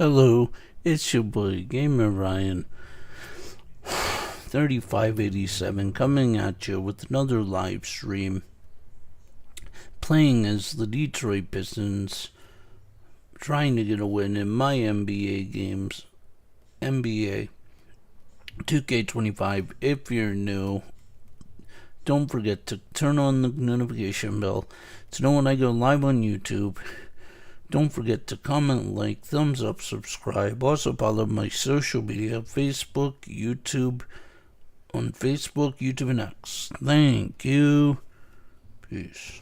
Hello, it's your boy Gamer Ryan 3587 coming at you with another live stream playing as the Detroit Pistons, trying to get a win in my NBA games. NBA 2K25. If you're new, don't forget to turn on the notification bell to know when I go live on YouTube. Don't forget to comment, like, thumbs up, subscribe. Also follow my social media, Facebook, YouTube, on Facebook, YouTube, and X. Thank you. Peace.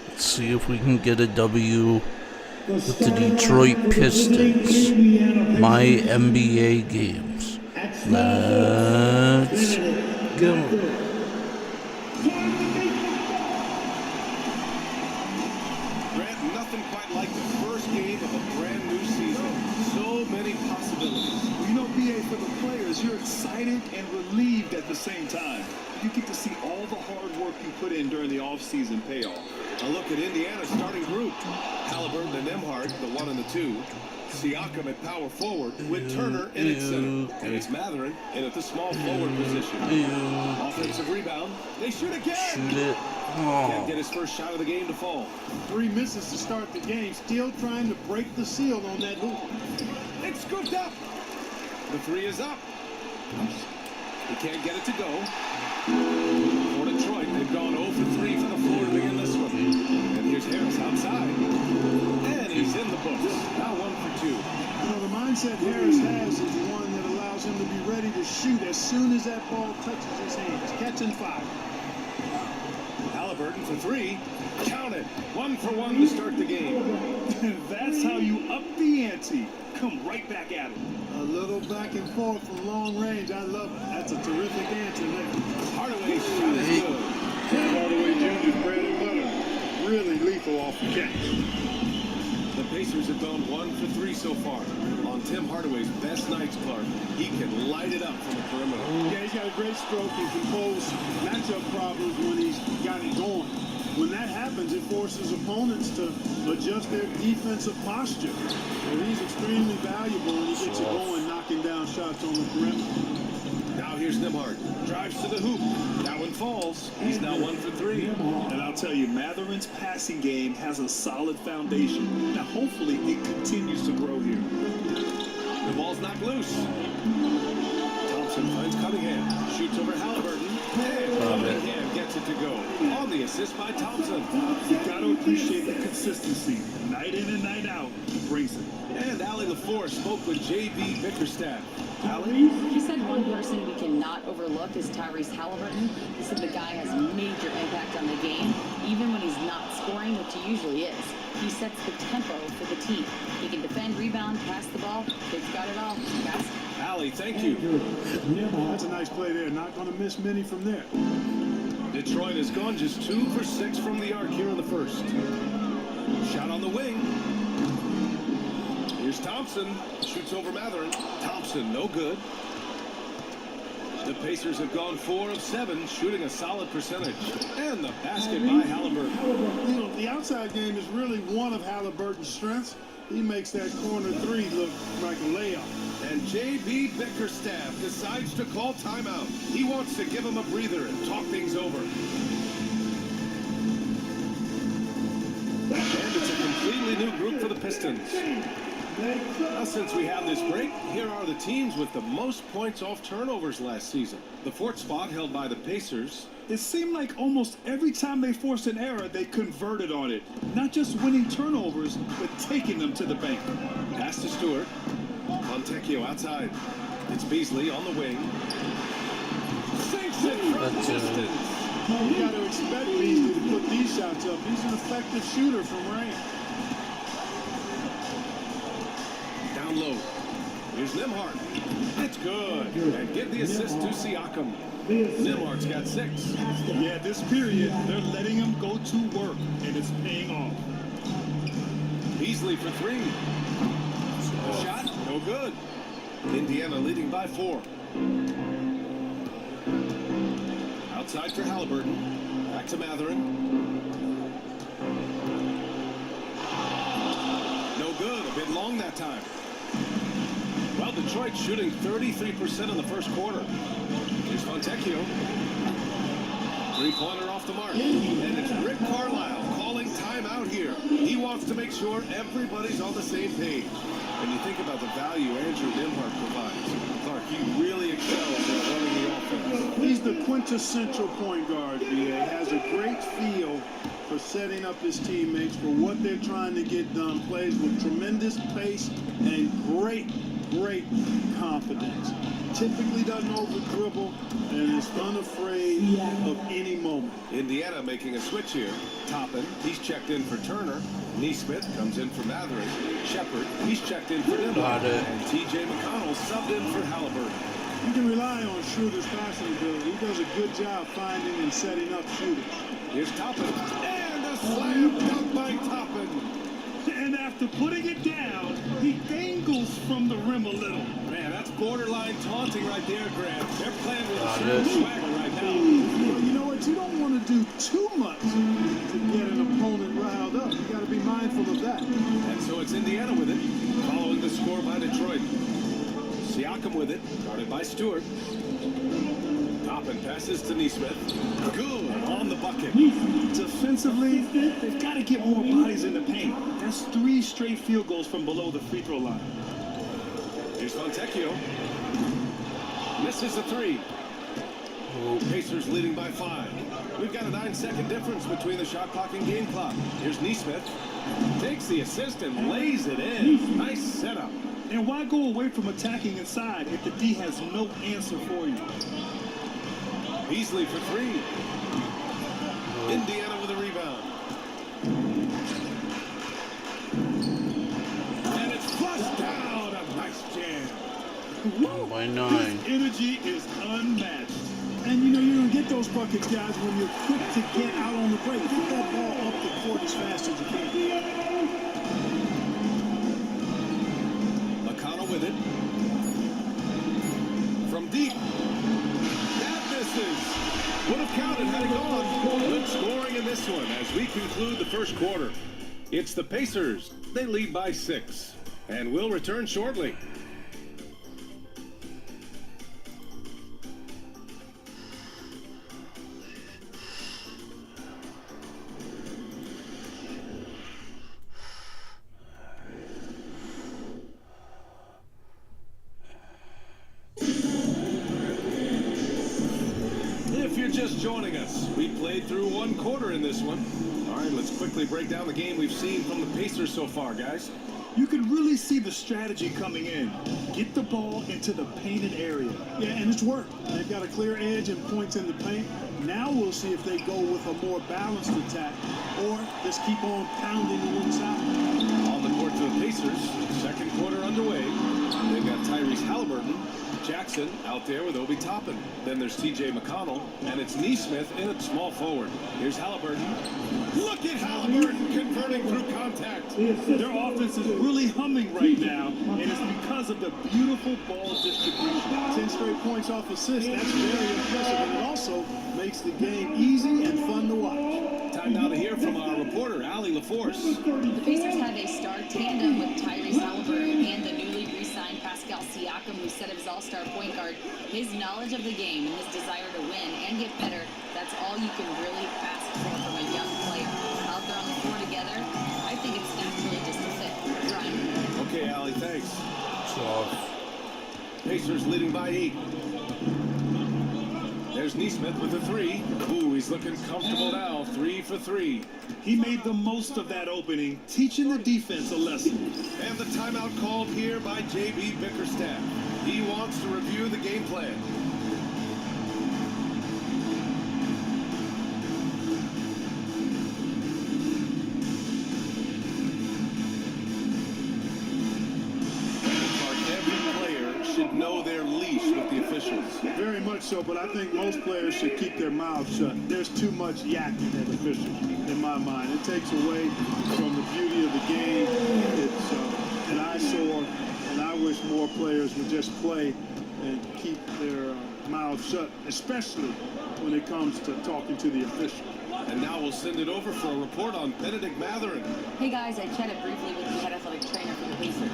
Let's see if we can get a W with the Detroit Pistons. My NBA games. Let's go. Grant, nothing quite like the first game of a brand new season. So many possibilities. Well, BA, for the players, you're excited and relieved at the same time. You get to see all the hard work you put in during the offseason pay off. A look at Indiana's starting group. Halliburton and Nembhard, the 1 and the 2. Siakam at power forward with Turner in at center. And it's Mathurin in at the small forward position. Offensive rebound. They shoot again. Shoot it. Can't get his first shot of the game to fall. 3 misses to start the game. Still trying to break the seal on that hoop. It's scooped up. The 3 is up. He can't get it to go. For Detroit, they've gone 0 for 3 from the floor to begin this one. And here's Harris outside. And he's in the books. Now 1 for 2. The mindset Harris has is one that allows him to be ready to shoot as soon as that ball touches his hands. Catch and fire. Halliburton for 3. Count it. 1 for 1 to start the game. That's how you up the ante. Come right back at it. A little back and forth from long range. I love it. That's a terrific answer there. Hardaway's shot is good. Hardaway Jr.'s bread and butter. Really lethal off the catch. The Pacers have gone 1 for 3 so far. On Tim Hardaway's best nights, Clark, he can light it up from the perimeter. Yeah, he's got a great stroke and can pose matchup problems when he's got it going. When that happens, it forces opponents to adjust their defensive posture. And he's extremely valuable when he gets it going, knocking down shots on the perimeter. Now here's Nembhard. Drives to the hoop. That one falls. He's now 1 for 3. And I'll tell you, Matherin's passing game has a solid foundation. Now, hopefully, it continues to grow here. The ball's knocked loose. Thompson finds Cunningham. Shoots over Halliburton. And Cunningham gets it to go. On the assist by Thompson. You've got to appreciate the consistency. Night in and night out, he brings it. And Allie LaFleur spoke with J.B. Bickerstaff. Allie? He said one person we cannot overlook is Tyrese Halliburton. He said the guy has major impact on the game, even when he's not scoring, which he usually is. He sets the tempo for the team. He can defend, rebound, pass the ball. Kid's got it all. Guys. Allie, thank you. That's a nice play there. Not going to miss many from there. Detroit has gone just 2 for 6 from the arc here in the first. Shot on the wing. Here's Thompson. Shoots over Mathurin. Thompson, no good. The Pacers have gone 4 of 7, shooting a solid percentage. And the basket by Halliburton. The outside game is really one of Halliburton's strengths. He makes that corner 3 look like a layup. And J.B. Bickerstaff decides to call timeout. He wants to give him a breather and talk things over. And it's a completely new group for the Pistons. Now, since we have this break, here are the teams with the most points off turnovers last season. The 4th spot held by the Pacers. It seemed like almost every time they forced an error, they converted on it. Not just winning turnovers, but taking them to the bank. Pass to Stewart. Montecchio outside. It's Beasley on the wing. Sinks it from the distance. You got to expect Beasley to put these shots up. He's an effective shooter from range. Down low. Here's Nembhard. It's good. And give the assist to Siakam. Nembhard's got 6. Yeah, this period, they're letting him go to work, and it's paying off. Beasley for 3. The shot, no good. Indiana leading by 4. Outside for Halliburton. Back to Matherin. No good. A bit long that time. Well, Detroit shooting 33% in the first quarter. Here's Fontecchio. Three-pointer off the mark. And it's Rick Carlisle calling timeout here. He wants to make sure everybody's on the same page. And you think about the value Andrew Nembhard provides. Clark, he really excels at running the offense. He's the quintessential point guard, B.A. Has a great feel for setting up his teammates for what they're trying to get done. Plays with tremendous pace and great confidence. Typically doesn't over-dribble and is unafraid of any moment. Indiana making a switch here. Toppin, he's checked in for Turner. Neesmith comes in for Matherin. Shepard, he's checked in for Nembhard. And T.J. McConnell subbed in for Halliburton. You can rely on Schroeder's passing ability. He does a good job finding and setting up shooters. Here's Toppin. And a slam dunk by Toppin. And after putting it down, he dangles from the rim a little. Man, that's borderline taunting right there, Grant. They're playing with a certain swagger right now. Well, you know what? You don't want to do too much to get an opponent riled up. You got to be mindful of that. And so it's Indiana with it, following the score by Detroit. Siakam with it, guarded by Stewart. Toppin passes to Neesmith. Good on the bucket. Defensively, they've got to get more bodies in the paint. That's 3 straight field goals from below the free throw line. Here's Fontecchio. Misses a 3. Pacers leading by 5. We've got a 9-second difference between the shot clock and game clock. Here's Neesmith. Takes the assist and lays it in. Nice setup. And why go away from attacking inside if the D has no answer for you? Beasley for 3. Indiana with a rebound. And it's flushed down. A nice jam. By 9. His energy is unmatched. And you know you're going to get those buckets, guys, when you're quick to get out on the break. Get that ball up the court as fast as you can. McConnell with it. From deep. That misses. Would have counted had it gone. Good scoring in this one as we conclude the first quarter. It's the Pacers. They lead by 6. And we'll return shortly. If you're just joining us, we played through 1 quarter in this one. All right, let's quickly break down the game we've seen from the Pacers so far, guys. You can really see the strategy coming in. Get the ball into the painted area. Yeah, and it's worked. They've got a clear edge and points in the paint. Now we'll see if they go with a more balanced attack or just keep on pounding the inside. On the court to the Pacers, second quarter underway. They've got Tyrese Halliburton, Jackson out there with Obi Toppin. Then there's T.J. McConnell, and it's Neesmith in at small forward. Here's Halliburton. Look at Halliburton converting through contact. Their offense is really humming right now, and it's because of the beautiful ball distribution. 10 straight points off assists. That's very impressive, and it also makes the game easy and fun to watch. Time now to hear from our reporter, Allie LaForce. The Pacers have a star tandem with Tyrese Halliburton and the newly re-signed Pascal Siakam, who said of his all-star point guard, his knowledge of the game and his desire to win and get better, that's all you can really ask for from a young player. Out there on the floor together, I think it's naturally just a fit. Ryan. Okay, Allie, thanks. So, Pacers leading by 8. There's Neesmith with a 3. Ooh, he's looking comfortable now. 3 for 3. He made the most of that opening, teaching the defense a lesson. And the timeout called here by J.B. Bickerstaff. He wants to review the game plan. Should know their leash with the officials. Very much so, but I think most players should keep their mouths shut. There's too much yakking at officials, in my mind. It takes away from the beauty of the game. It's an eyesore, and I wish more players would just play and keep their mouths shut, especially when it comes to talking to the official. And now we'll send it over for a report on Benedict Mathurin. Hey guys, I chatted briefly with the head athletic trainer for the Pacers.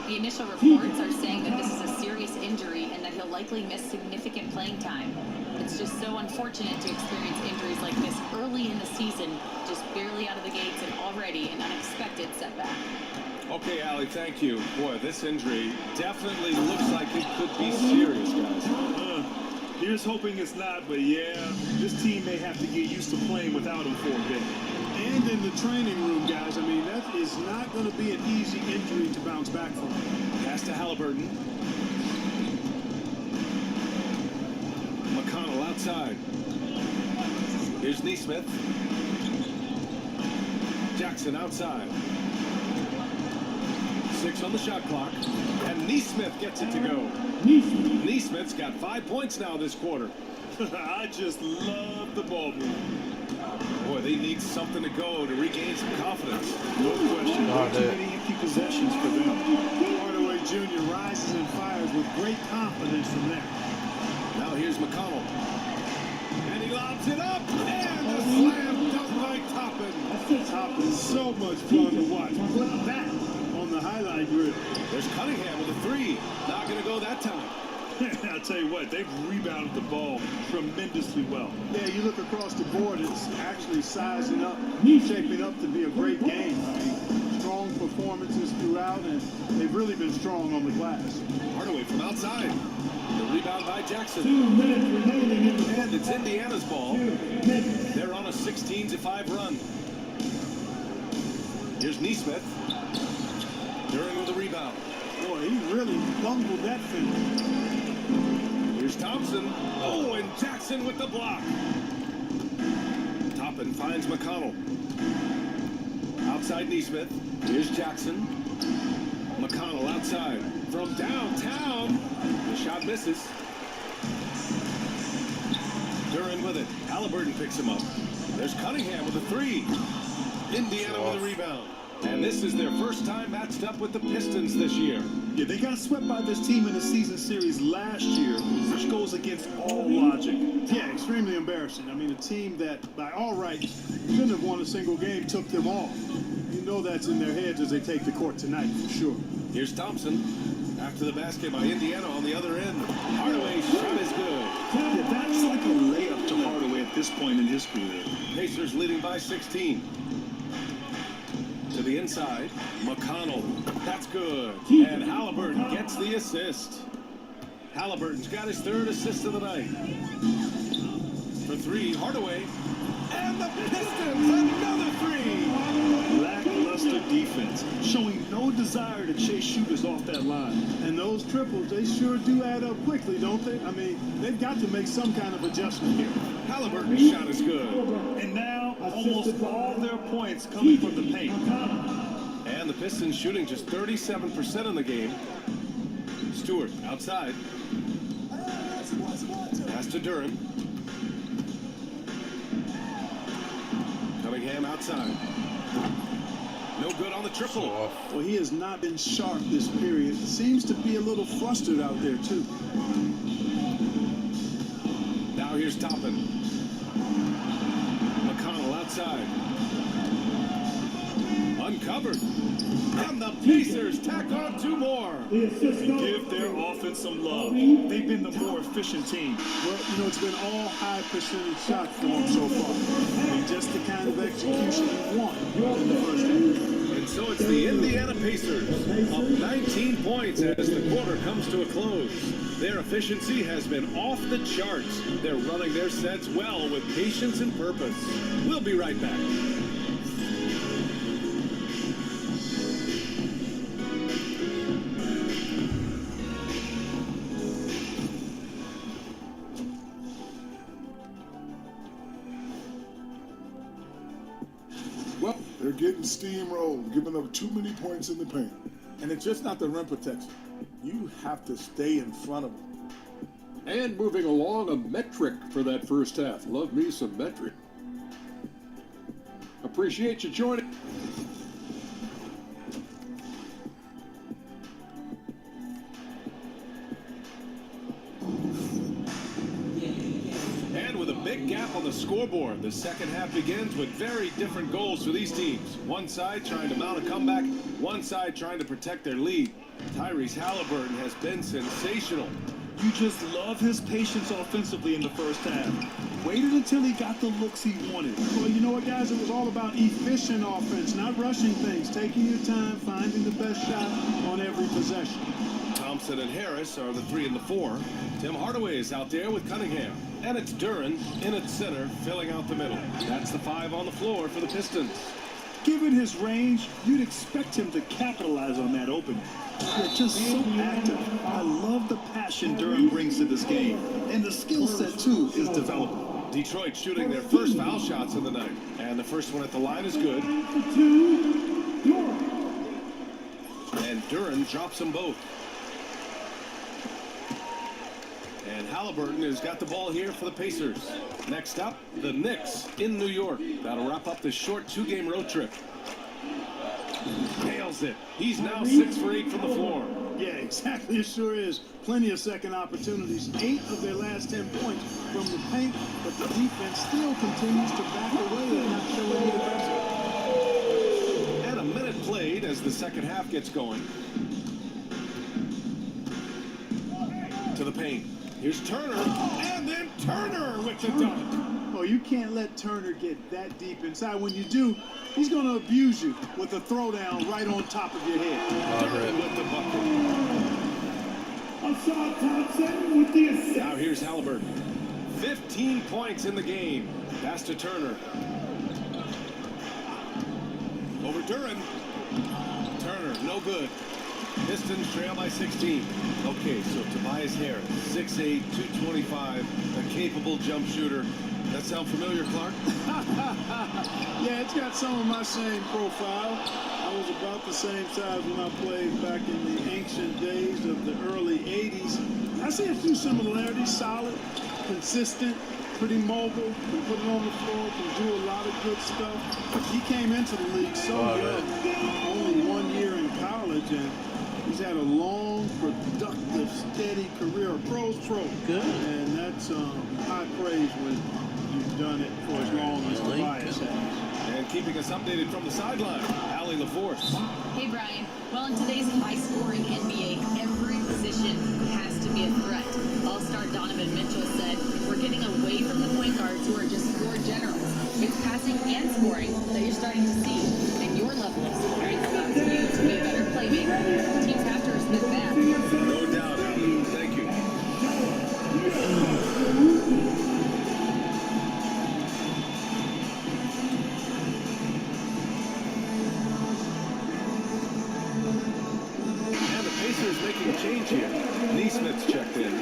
The initial reports are saying that this is a serious injury and that he'll likely miss significant playing time. It's just so unfortunate to experience injuries like this early in the season, just barely out of the gates and already an unexpected setback. Okay, Allie, thank you. Boy, this injury definitely looks like it could be serious, guys. Here's hoping it's not, but yeah, this team may have to get used to playing without him for a bit. And in the training room, guys, I mean, that is not going to be an easy injury to bounce back from. Pass to Halliburton. McConnell outside. Here's Neesmith. Jackson outside. 6 on the shot clock. And Neesmith gets it to go. Neesmith's got 5 points now this quarter. I just love the ball move. Boy, they need something to go to regain some confidence. No question. Not too many empty possessions for them. Hardaway Jr. rises and fires with great confidence from there. Now here's McConnell. And he lobs it up. And a slam dunk by Toppin. Toppin, so much fun to watch. Put that on the highlight reel. There's Cunningham with a 3. Not going to go that time. I'll tell you what, they've rebounded the ball tremendously well. Yeah, you look across the board, it's actually sizing up, shaping up to be a great game. I mean, strong performances throughout, and they've really been strong on the glass. Hardaway from outside. The rebound by Jackson. 2 minutes remaining in the And it's Indiana's ball. They're on a 16-5 run. Here's Neesmith. During with the rebound. Boy, he really bungled that finish. Here's Thompson. Oh, and Jackson with the block. Toppin finds McConnell. Outside Neesmith. Here's Jackson. McConnell outside. From downtown. The shot misses. Duran with it. Halliburton picks him up. There's Cunningham with a 3. Indiana with a rebound. And this is their first time matched up with the Pistons this year. Yeah, they got swept by this team in the season series last year, which goes against all logic. Yeah, extremely embarrassing. I mean, a team that, by all rights, shouldn't have won a single game took them all. You know that's in their heads as they take the court tonight, for sure. Here's Thompson. After the basket by Indiana on the other end. Hardaway's shot is good. Yeah, that's like a layup to Hardaway at this point in his career. Pacers leading by 16. To the inside, McConnell. That's good. And Halliburton gets the assist. Halliburton's got his 3rd assist of the night. For 3, Hardaway. And the Pistons, another 3. Lackluster defense, showing no desire to chase shooters off that line. And those triples, they sure do add up quickly, don't they? I mean, they've got to make some kind of adjustment here. Halliburton's shot is good. And now, almost all their points coming from the paint. And the Pistons shooting just 37% in the game. Stewart outside. Pass to Duran. Cunningham outside. No good on the triple. Well, he has not been sharp this period. Seems to be a little flustered out there, too. Now here's Toppin. McConnell outside. Uncovered. And the Pacers tack on 2 more. And give their offense some love. They've been the more efficient team. Well, you know, it's been all high percentage shots for him so far. I mean, just the kind of execution he wanted in the first half. And so it's the Indiana Pacers up 19 points as the quarter comes to a close. Their efficiency has been off the charts. They're running their sets well with patience and purpose. We'll be right back. Well, they're getting steamrolled, giving up too many points in the paint. And it's just not the rim protection. You have to stay in front of them. And moving along, a metric for that first half. Love me some metric. Appreciate you joining. with a big gap on the scoreboard. The second half begins with very different goals for these teams. One side trying to mount a comeback, one side trying to protect their lead. Tyrese Halliburton has been sensational. You just love his patience offensively in the first half. Waited until he got the looks he wanted. Well, you know what, guys? It was all about efficient offense, not rushing things, taking your time, finding the best shot on every possession. Thompson and Harris are the 3 and the 4. Tim Hardaway is out there with Cunningham. And it's Duren in at center, filling out the middle. That's the 5 on the floor for the Pistons. Given his range, you'd expect him to capitalize on that opening. They're just so active. I love the passion Duren brings to this game. And the skill set, too, is developing. Detroit shooting their first foul shots of the night. And the first one at the line is good. And Duren drops them both. And Halliburton has got the ball here for the Pacers. Next up, the Knicks in New York. That'll wrap up the short 2-game road trip. Nails it. He's now 6 for 8 from the floor. Yeah, exactly. It sure is. Plenty of second opportunities. 8 of their last 10 points from the paint, but the defense still continues to back away and not show any aggressive. And a minute played as the second half gets going. To the paint. Here's Turner, and then Turner with the dunk. Oh, you can't let Turner get that deep inside. When you do, he's going to abuse you with a throwdown right on top of your head. Turner with the bucket. Asad Thompson with the assist. Now here's Halliburton. 15 points in the game. Pass to Turner. Over Duren. Turner, no good. Pistons trail by 16. Okay, so Tobias Harris, 6'8", 225, a capable jump shooter. That sound familiar, Clark? Yeah, it's got some of my same profile. I was about the same size when I played back in the ancient days of the early 80s. I see a few similarities. Solid, consistent, pretty mobile, can put it on the floor, can do a lot of good stuff. He came into the league so young, only 1 year in college, and he's had a long, productive, steady career, pro's pro. Good. And that's high praise when you've done it for as long as Tobias has. And keeping us updated from the sideline, Allie LaForce. Hey, Brian. Well, in today's high-scoring NBA, every position has to be a threat. All-star Donovan Mitchell said, "We're getting away from the point guards who are just floor generals. It's passing and scoring that you're starting to see. And your level of scoring means you to be a better playmaker. Teams have to respect that." No doubt, Allie. Thank you. Making a change here. Neesmith's checked in.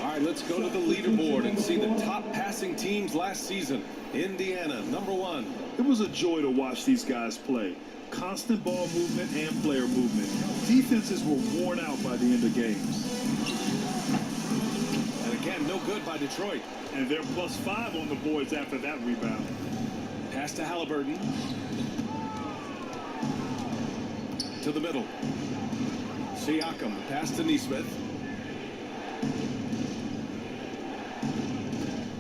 All right, let's go to the leaderboard and see the top passing teams last season. Indiana, number 1. It was a joy to watch these guys play. Constant ball movement and player movement. Defenses were worn out by the end of games. And again, no good by Detroit. And they're +5 on the boards after that rebound. Pass to Halliburton. To the middle. Siakam, pass to Neesmith.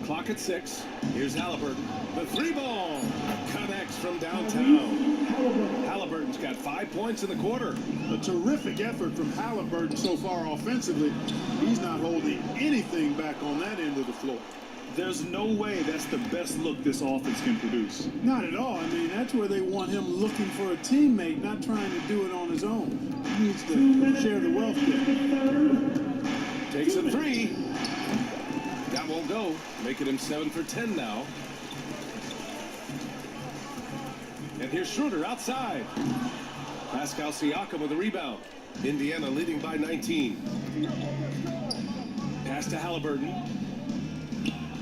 Clock at 6. Here's Halliburton. The 3-ball connects from downtown. Halliburton's got 5 points in the quarter. A terrific effort from Halliburton so far offensively. He's not holding anything back on that end of the floor. There's no way that's the best look this offense can produce. Not at all. I mean, that's where they want him looking for a teammate, not trying to do it on his own. He needs to share the wealth there. Takes a 3. That won't go. Making him 7 for 10 now. And here's Schroeder outside. Pascal Siakam with a rebound. Indiana leading by 19. Pass to Halliburton.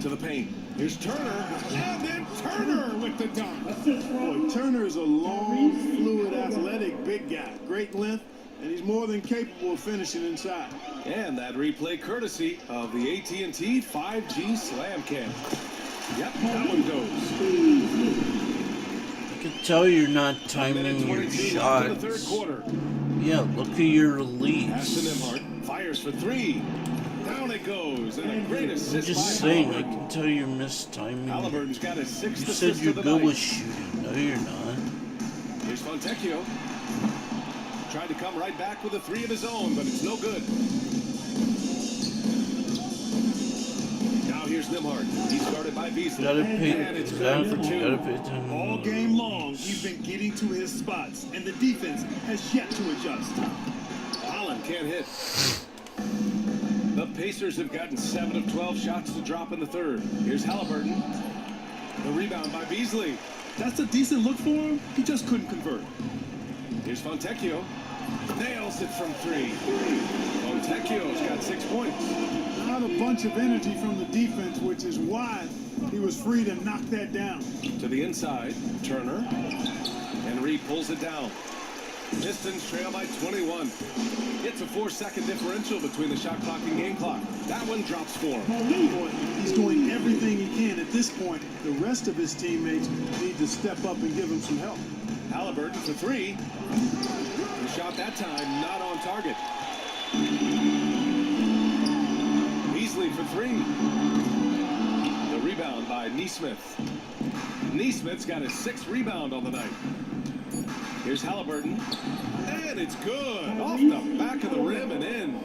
To the paint. Here's Turner, and then Turner with the dunk. Boy, Turner is a long, fluid, athletic big guy. Great length, and he's more than capable of finishing inside. And that replay courtesy of the AT&T 5G Slam Cam. Yep, that one goes. I can tell you're not timing your 22 shots. in the third quarter. Yeah, look at your Pass to leads. Nembhard. Fires for 3. Down it goes, and a great I'm assist just by saying, I Halliburton. can tell you're mistiming. Halliburton's got his 6th You said assist you're of the good night. with shooting. No, you're not. Here's Fontecchio. Tried to come right back with a 3 of his own, but it's no good. Now here's Nimhart. He's guarded by Beasley. Gotta pay. And it's good for 2. Gotta pay attention. All game long, he's been getting to his spots, and the defense has yet to adjust. Holland can't hit. The Pacers have gotten 7 of 12 shots to drop in the third. Here's Halliburton. The rebound by Beasley. That's a decent look for him. He just couldn't convert. Here's Fontecchio. Nails it from 3. Fontecchio's got 6 points. Not a bunch of energy from the defense, which is why he was free to knock that down. To the inside, Turner. Henry pulls it down. Pistons trail by 21. It's a 4-second differential between the shot clock and game clock. That one drops for him. He's doing everything he can at this point. The rest of his teammates need to step up and give him some help. Halliburton for 3. The shot that time not on target. Beasley for 3. The rebound by Nesmith. Nesmith's got his 6th rebound on the night. Here's Halliburton. And it's good. Off the back of the rim and in.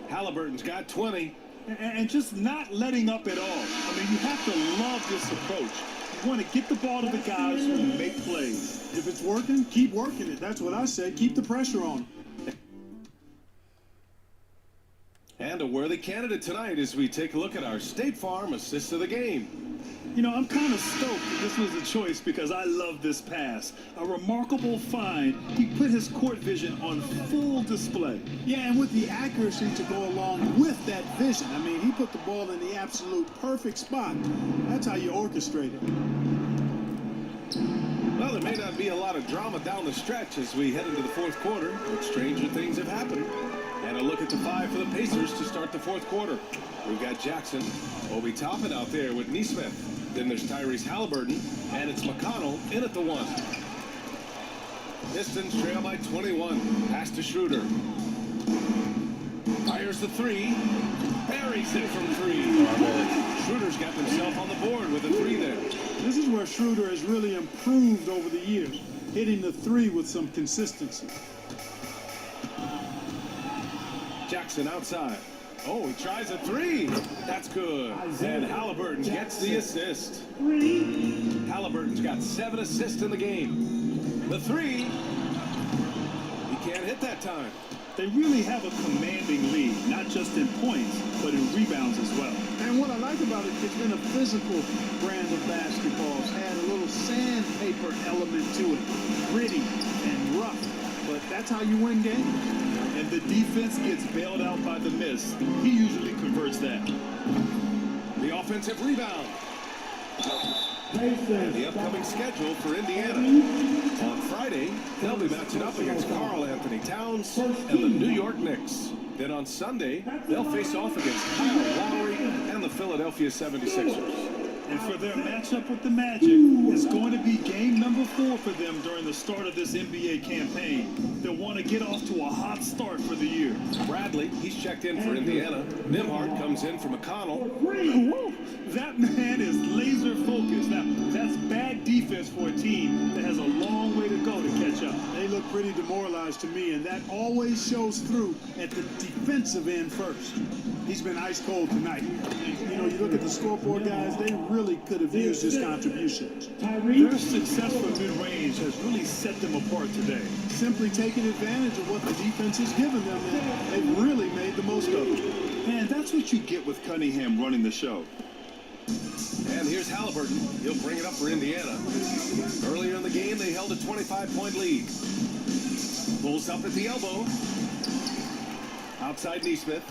Halliburton's got 20. And just not letting up at all. I mean, you have to love this approach. You want to get the ball to the guys who make plays. If it's working, keep working it. That's what I say. Keep the pressure on. And a worthy candidate tonight as we take a look at our State Farm assist of the game. You know, I'm kind of stoked that this was a choice because I love this pass. A remarkable find. He put his court vision on full display. Yeah, and with the accuracy to go along with that vision. I mean, he put the ball in the absolute perfect spot. That's how you orchestrate it. Well, there may not be a lot of drama down the stretch as we head into the 4th quarter, but stranger things have happened. And a look at the 5 for the Pacers to start the 4th quarter. We've got Jackson, Obi Toppin out there with Nesmith. Then there's Tyrese Halliburton, and it's McConnell in at the 1. Pistons trail by 21. Pass to Schroeder. Fires the 3. Buries it from 3. Schroeder's got himself on the board with a 3 there. This is where Schroeder has really improved over the years, hitting the 3 with some consistency. Jackson outside. Oh, he tries a 3. That's good. And Halliburton gets the assist. Halliburton's got 7 assists in the game. The 3. He can't hit that time. They really have a commanding lead, not just in points, but in rebounds as well. And what I like about it, it's been a physical brand of basketball. It's had a little sandpaper element to it, gritty and rough. But that's how you win games. And the defense gets bailed out by the miss. He usually converts that. The offensive rebound. And the upcoming schedule for Indiana. On Friday, they'll be matching up against Karl Anthony Towns and the New York Knicks. Then on Sunday, they'll face off against Kyle Lowry and the Philadelphia 76ers. And for their matchup with the Magic, it's going to be game number 4 for them during the start of this NBA campaign. They'll want to get off to a hot start for the year. Bradley, he's checked in for Indiana. Nimhart comes in for McConnell. Whoa, that man is laser focused. Now, that's bad defense for a team that has a long way to go to catch up. They look pretty demoralized to me, and that always shows through at the defensive end first. He's been ice cold tonight. You know, you look at the scoreboard, guys, they really could have used his contributions. Their success from mid-range has really set them apart today. Simply taking advantage of what the defense has given them, and they've really made the most of it. And that's what you get with Cunningham running the show. And here's Halliburton. He'll bring it up for Indiana. Earlier in the game, they held a 25-point lead. Pulls up at the elbow. Outside Nesmith.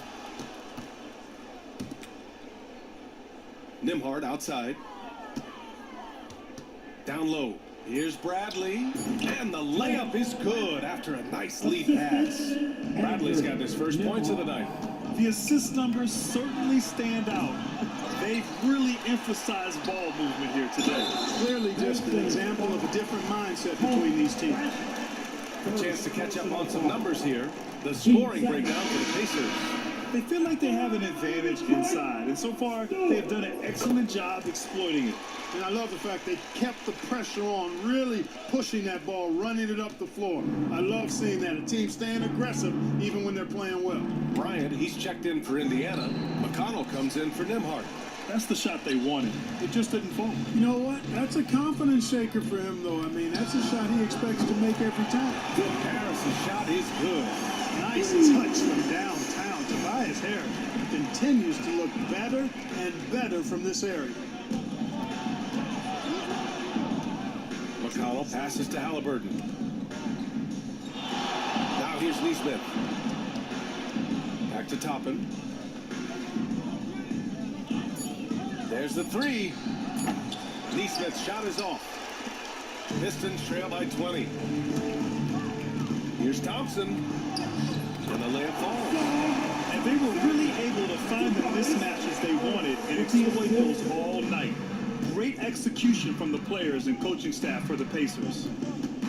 Nimhart outside. Down low. Here's Bradley. And the layup is good after a nice lead pass. Bradley's got his first points of the night. The assist numbers certainly stand out. They've really emphasized ball movement here today. Clearly just an example of a different mindset between these teams. A chance to catch up on some numbers here. The scoring breakdown for the Pacers. They feel like they have an advantage inside, and so far they have done an excellent job exploiting it. And I love the fact they kept the pressure on, really pushing that ball, running it up the floor. I love seeing that. A team staying aggressive even when they're playing well. Bryant, he's checked in for Indiana. McConnell comes in for Nembhard. That's the shot they wanted. It just didn't fall. You know what? That's a confidence shaker for him, though. I mean, that's a shot he expects to make every time. Harris's shot is good. Nice touch from downtown. Tobias Harris Continues to look better and better from this area. McConnell passes to Halliburton. Now here's Neesmith. Back to Toppin. There's the three. Neesmith's shot is off. Pistons trail by 20. Here's Thompson. And the layup falls. And they were really able to find the mismatches they wanted and exploit those all night. Great execution from the players and coaching staff for the Pacers.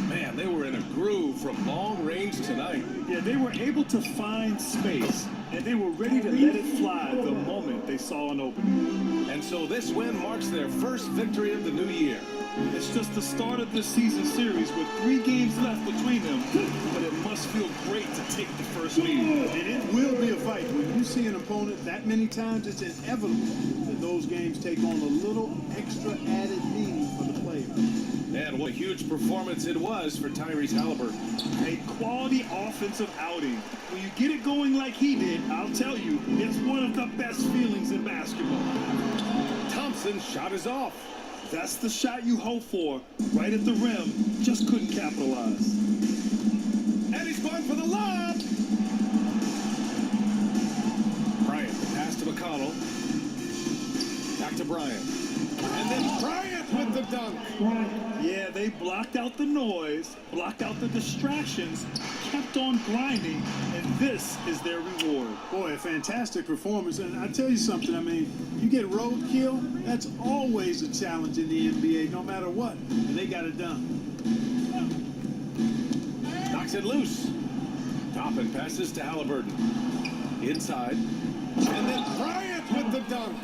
Man, they were in a groove from long range tonight. Yeah, they were able to find space, and they were ready to let it fly the moment they saw an opening. And so this win marks their first victory of the new year. It's just the start of this season series with 3 games left between them, but it must feel great to take the first lead. And it will be a fight. When you see an opponent that many times, it's inevitable that those games take on a little extra added meaning for the players. And what a huge performance it was for Tyrese Halliburton. A quality offensive outing. When you get it going like he did, I'll tell you, it's one of the best feelings in basketball. Thompson's shot is off. That's the shot you hope for, right at the rim. Just couldn't capitalize. And he's going for the lob. Bryant, the pass to McConnell. Back to Bryant. And then Bryant with the dunk. Yeah, they blocked out the noise, blocked out the distractions, kept on grinding, and this is their reward. Boy, a fantastic performance. And I tell you something, I mean, you get roadkill, that's always a challenge in the NBA, no matter what. And they got it done. Knocks it loose. Toppin passes to Halliburton. Inside. And then Bryant with the dunk.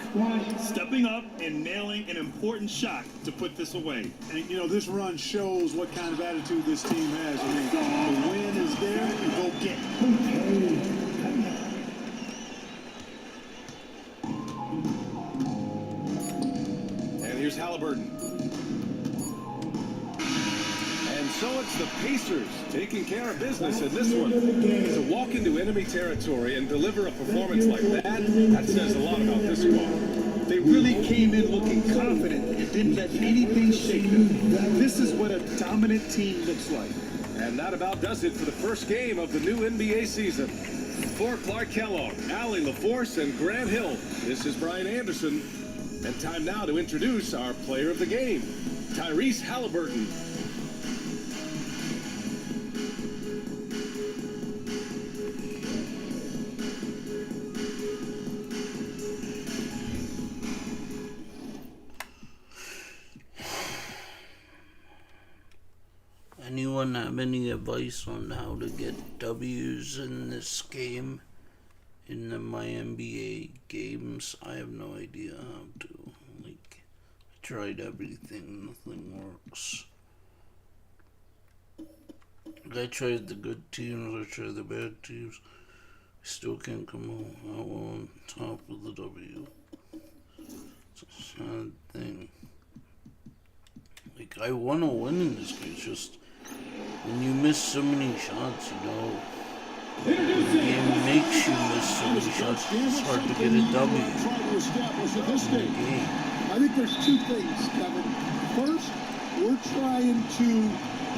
Stepping up and nailing an important shot to put this away. And, you know, this run shows what kind of attitude this team has. I mean, the win is there, you go get it. And here's Halliburton. And so it's the Pacers taking care of business in this one. To walk into enemy territory and deliver a performance like that says a lot about this squad. They really came in looking confident and didn't let anything shake them. This is what a dominant team looks like. And that about does it for the first game of the new NBA season. For Clark Kellogg, Allie LaForce, and Grant Hill, this is Brian Anderson. And time now to introduce our player of the game, Tyrese Halliburton. Anyone have any advice on how to get W's in this game? In my NBA games, I have no idea how to. Like, I tried everything, nothing works. I tried the good teams, I tried the bad teams. I still can't come out on top of the W. It's a sad thing. Like, I want to win in this game, it's just when you miss so many shots, you know, the game makes you miss so many shots, it's hard to get a W in the game. I think there's 2 things, Kevin. First, we're trying to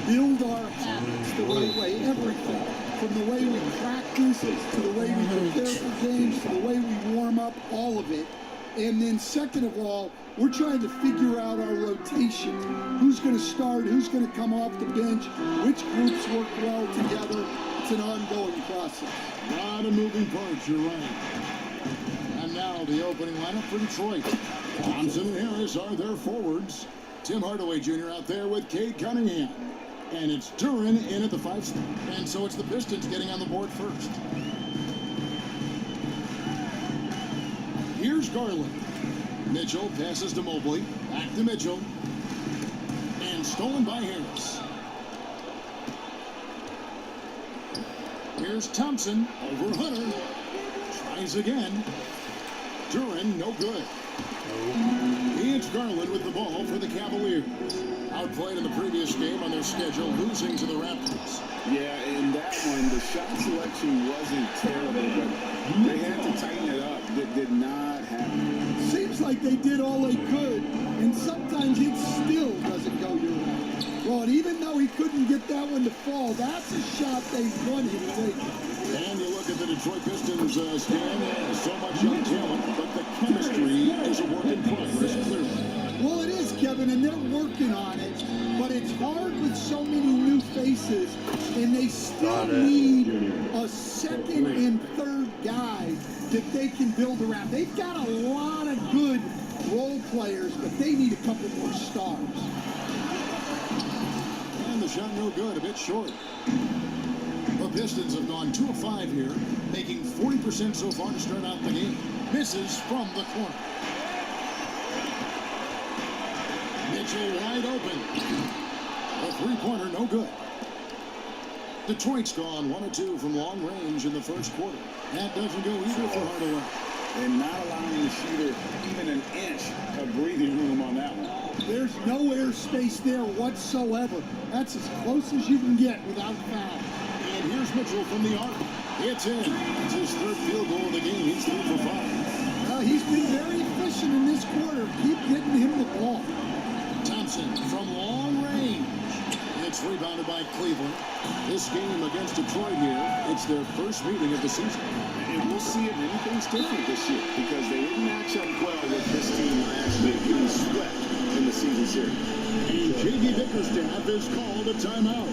build our habits the right way, everything. From the way we practice, to the way we prepare for games, to the way we warm up, all of it. And then second of all, we're trying to figure out our rotation. Who's going to start, who's going to come off the bench, which groups work well together. It's an ongoing process. A lot of moving parts, you're right. And now the opening lineup for Detroit. Thompson and Harris are their forwards. Tim Hardaway Jr. out there with Cade Cunningham. And it's Duran in at the 5 spot. And so it's the Pistons getting on the board first. Here's Garland. Mitchell passes to Mobley. Back to Mitchell. And stolen by Harris. Here's Thompson over Hunter. Tries again. Duran, no good. It's Garland with the ball for the Cavaliers. Outplayed in the previous game on their schedule, losing to the Raptors. Yeah, in that one, the shot selection wasn't terrible, but they had to tighten it up. That did not happen. Seems like they did all they could, and sometimes it still doesn't go your way. Well, and even though he couldn't get that one to fall, that's a shot they wanted to take. And you look at the Detroit Pistons stand, so much young talent, but the chemistry is a work in progress, clearly. Well, it is, Kevin, and they're working on it, but it's hard with so many new faces, and they still need a second and third guy that they can build around. They've got a lot of good role players, but they need a couple more stars. And the shot no good, a bit short. The Pistons have gone 2 of 5 here, making 40% so far to start out the game. Misses from the corner. Mitchell wide open. A three-pointer, no good. Detroit's gone 1 of 2 from long range in the first quarter. That doesn't go either for Hardaway. And not allowing the shooter even an inch of breathing room on that one. There's no airspace there whatsoever. That's as close as you can get without foul. And here's Mitchell from the arc. It's in. It's his third field goal of the game. He's 3 for 5. Well, he's been very efficient in this quarter. Keep getting him the ball. Thompson from long range. It's rebounded by Cleveland. This game against Detroit here, it's their first meeting of the season. And we'll see if anything's different this year because they didn't match up well with this team last year, getting swept in the season series. And J.D. Bickerstaff has called a timeout.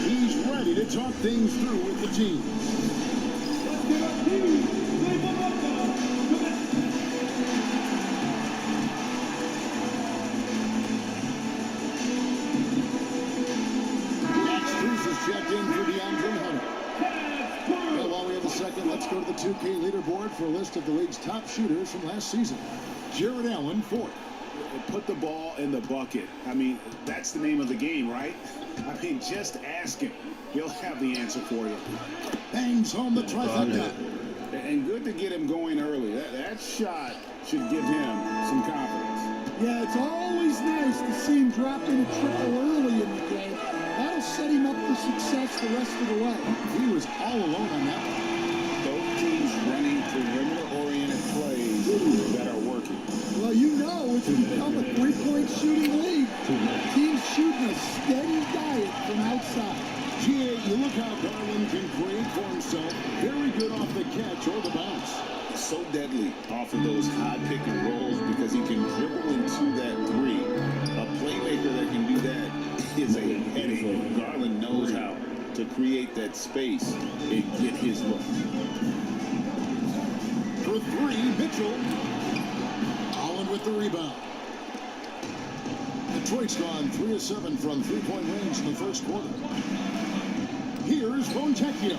He's ready to talk things through with the team. Checked in for DeAndre Hunter. Well, while we have a second, let's go to the 2K leaderboard for a list of the league's top shooters from last season. Jared Allen, 4th. Put the ball in the bucket. I mean, that's the name of the game, right? I mean, just ask him. He'll have the answer for you. Bangs home the trifecta. And good to get him going early. That shot should give him some confidence. Yeah, it's always nice to see him drop in a triple early in the game. That'll set him up for success the rest of the way. He was all alone on that one. Both teams running perimeter-oriented plays that are working. Well, you know it's become a three-point shooting league. Teams shooting a steady diet from outside. Gee, you look how Garland can create for himself. Very good off the catch or the bounce. So deadly off of those high pick and rolls because he can dribble into that three. A playmaker that can do that is a headache. Garland knows how to create that space and get his look. For 3, Mitchell. Holland with the rebound. Detroit's gone 3 of 7 from three-point range in the first quarter. Here's Fontecchio.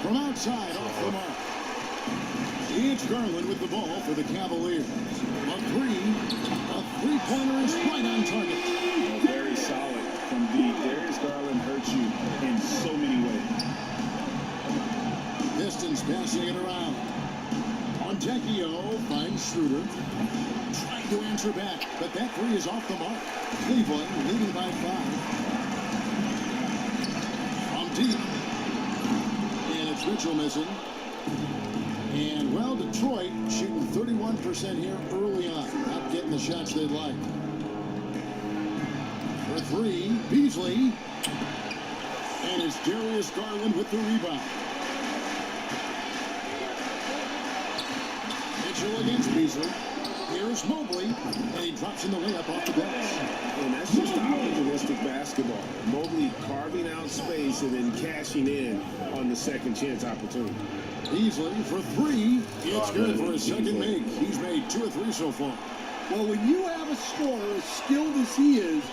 From outside, off the mark. It's Garland with the ball for the Cavaliers. A three-pointer is right on target. Very solid from deep. Darius Garland hurts you in so many ways. Pistons passing it around. Fontecchio finds Schroeder. Trying to answer back, but that 3 is off the mark. Cleveland leading by 5. From deep. And it's Mitchell missing. And, well, Detroit shooting 31% here early on. Not getting the shots they'd like. For 3, Beasley. And it's Darius Garland with the rebound. Mitchell against Beasley. Here's Mobley. And he drops in the layup off the bench. And that's just opportunistic basketball. Mobley carving out space and then cashing in on the second chance opportunity. Beasley for 3. It's good for a second make. He's made 2 of 3 so far. Well, when you have a scorer as skilled as he is,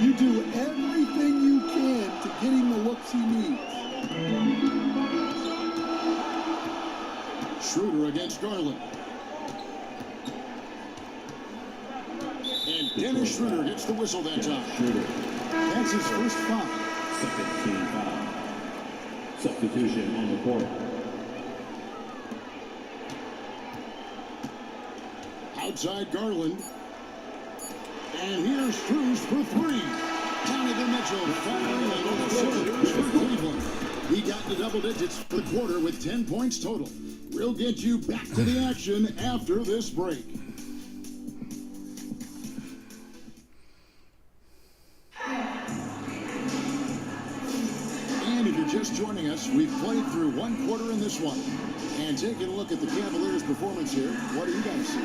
you do everything you can to get him the looks he needs. Schroeder against Garland. Dennis Schroeder gets the whistle that time. That's his first foul. Second team foul. Substitution on the court. Outside Garland. And here's Strus for three. Donovan Mitchell firing on the cylinders for Cleveland. He got to double digits for the quarter with 10 points total. We'll get you back to the action after this break. And if you're just joining us, we've played through one quarter in this one. And taking a look at the Cavaliers' performance here, what do you guys see?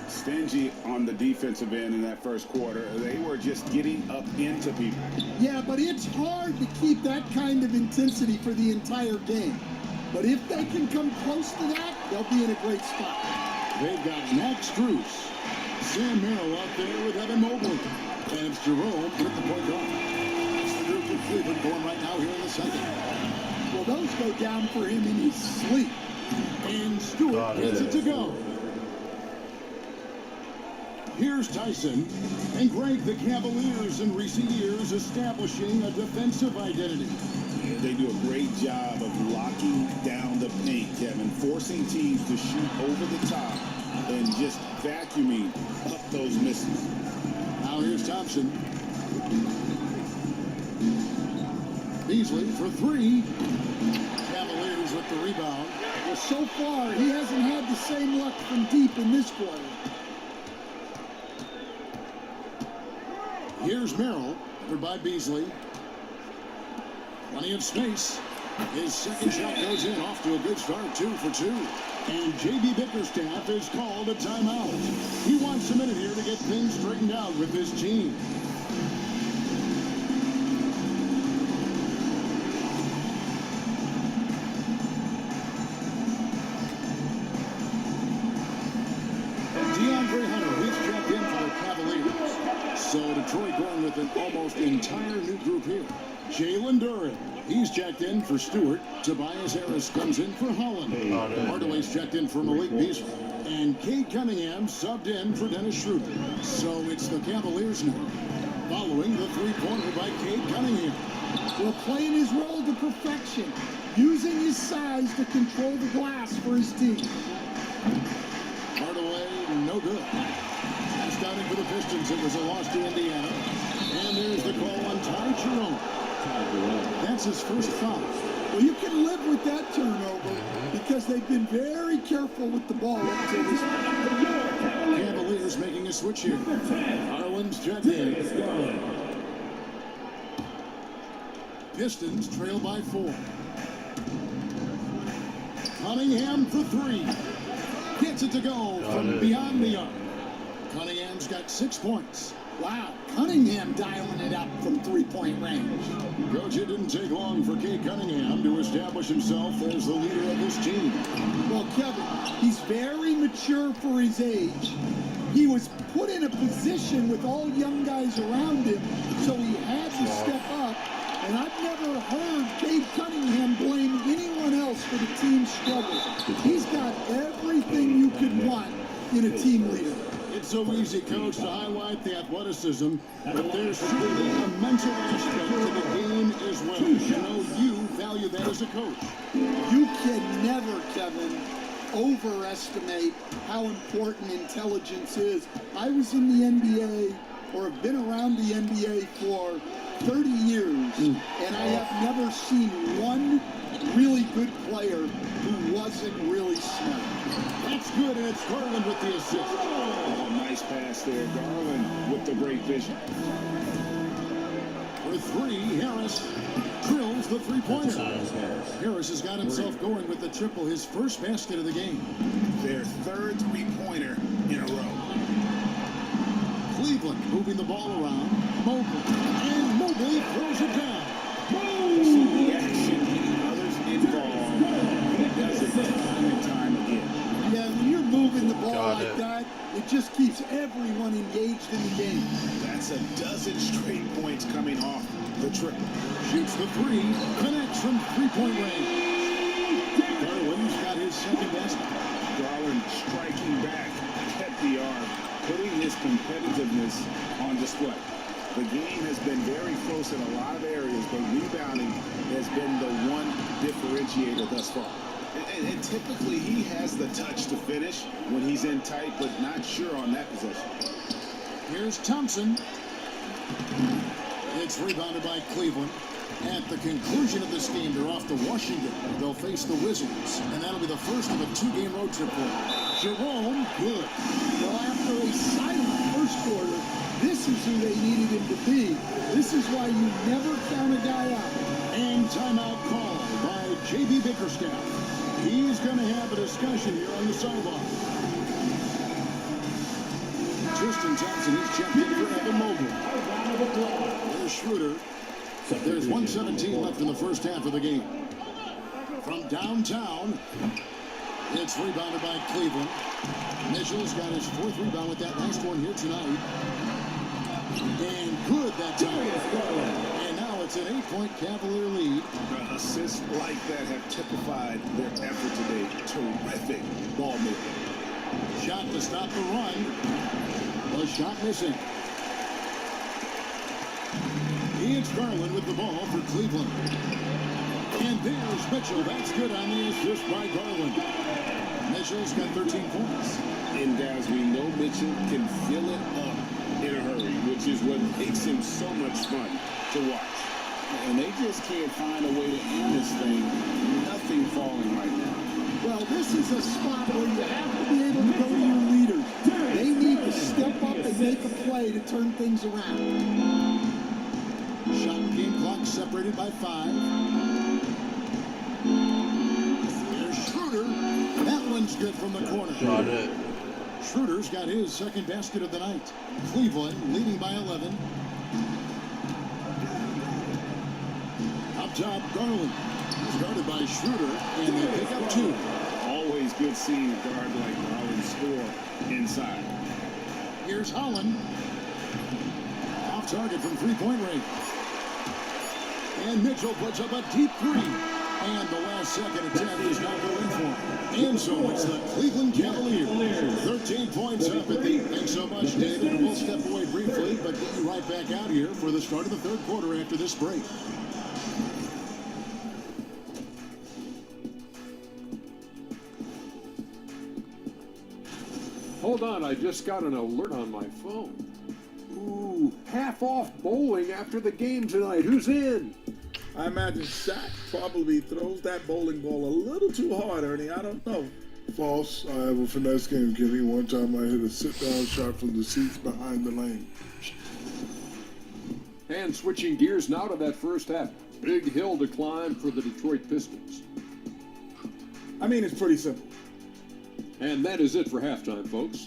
Stingy on the defensive end in that first quarter. They were just getting up into people. Yeah, but it's hard to keep that kind of intensity for the entire game. But if they can come close to that, they'll be in a great spot. They've got Max Strus, Sam Merrill out there with Evan Mobley, and it's Jerome with the point guard. That's the group with Cleveland going right now here in the second. Well, those go down for him in his sleep. And Stewart gets it to go. Here's Tyson, and Greg, the Cavaliers in recent years establishing a defensive identity. They do a great job of locking down the paint, Kevin, forcing teams to shoot over the top and just vacuuming up those misses. Now here's Thompson. Beasley for three. Cavaliers with the rebound. Well, so far, he hasn't had the same luck from deep in this quarter. Here's Merrill, covered by Beasley. Plenty of space. His second shot goes in, off to a good start, 2 for 2. And J.B. Bickerstaff is called a timeout. He wants a minute here to get things straightened out with his team. And DeAndre Hunter, he's checked in for the Cavaliers. So Detroit going with an almost entire new group here. Jalen Duren, he's checked in for Stewart. Tobias Harris comes in for Holland. Hardaway's checked in for Malik Beasley. And Cade Cunningham subbed in for Dennis Schroeder. So it's the Cavaliers now, following the three-pointer by Cade Cunningham. Well, playing his role to perfection, using his size to control the glass for his team. Hardaway, no good. Starting for the Pistons, it was a loss to Indiana. And there's the call on Ty Jerome. That's his first foul. Well, you can live with that turnover because they've been very careful with the ball up to this point. Cavaliers making a switch here. Harlan's checked in. Pistons trail by 4. Cunningham for 3. Gets it to go from beyond the arc. Cunningham's got 6 points. Wow, Cunningham dialing it up from three-point range. Coach, it didn't take long for Cade Cunningham to establish himself as the leader of his team. Well, Kevin, he's very mature for his age. He was put in a position with all young guys around him, so he had to step up. And I've never heard Cade Cunningham blame anyone else for the team's struggles. He's got everything you could want in a team leader. It's so easy, Coach, to highlight the athleticism, but there's certainly a mental aspect to the game as well. You know you value that as a coach. You can never, Kevin, overestimate how important intelligence is. I was in the NBA, or have been around the NBA for 30 years, and I have never seen one really good player who wasn't really smart. That's good, and it's Garland with the assist. Oh, nice pass there, Garland with the great vision. For 3, Harris drills the three-pointer. Harris has got himself going with the triple, his first basket of the game. Their third three-pointer in a row. Cleveland moving the ball around. Mobley. And Mobley throws it down. See the action, others involved. He does it time and time again. Yeah, when you're moving the ball like that, it just keeps everyone engaged in the game. That's a dozen straight points coming off the triple. Shoots the 3, connects from three-point range. Garland's got his second basket. Garland striking back at the arm, putting his competitiveness on display. The game has been very close in a lot of areas, but rebounding has been the one differentiator thus far. And typically he has the touch to finish when he's in tight, but not sure on that possession. Here's Thompson. It's rebounded by Cleveland. At the conclusion of this game, they're off to Washington. They'll face the Wizards, and that'll be the first of a two-game road trip for them. Jerome, good. Well, after a silent first quarter, this is who they needed him to be. This is why you never count a guy out. And timeout call by J.B. Bickerstaff. He's going to have a discussion here on the sideline. Tristan Thompson, he's checked in for Evan Mobley. There's Schroeder. There's 1:17 left in the first half of the game. From downtown, it's rebounded by Cleveland. Mitchell's got his fourth rebound with that last one here tonight. And good that time. And now it's an 8-point Cavalier lead. Assists like that have typified their effort today. Terrific ball movement. Shot to stop the run. The shot missing. It's Garland with the ball for Cleveland. And there's Mitchell. That's good on the assist by Garland. Mitchell's got 13 points. And guys, we know Mitchell can fill it up in a hurry, which is what makes him so much fun to watch. And they just can't find a way to end this thing. Nothing falling right now. Well, this is a spot where you have to be able to go to your leaders. They need to step up and make a play to turn things around. Shot and game clock separated by 5. There's Schroeder. That one's good from the corner. Got it. Schroeder's got his second basket of the night. Cleveland leading by 11. Up top, Garland. He's guarded by Schroeder, and they pick up 2. Always good seeing a guard like Garland score inside. Here's Holland. Off target from three-point range. And Mitchell puts up a deep 3. And the last second attempt is not going for him. And so it's the Cleveland Cavaliers. 13 points up at the Thanks so much, David. We'll step away briefly, but get you right back out here for the start of the third quarter after this break. Hold on, I just got an alert on my phone. Ooh, half off bowling after the game tonight. Who's in? I imagine Shaq probably throws that bowling ball a little too hard, Ernie. I don't know. False. I have a finesse game, Kenny. One time I hit a sit-down shot from the seats behind the lane. And switching gears now to that first half. Big hill to climb for the Detroit Pistons. I mean, it's pretty simple. And that is it for halftime, folks.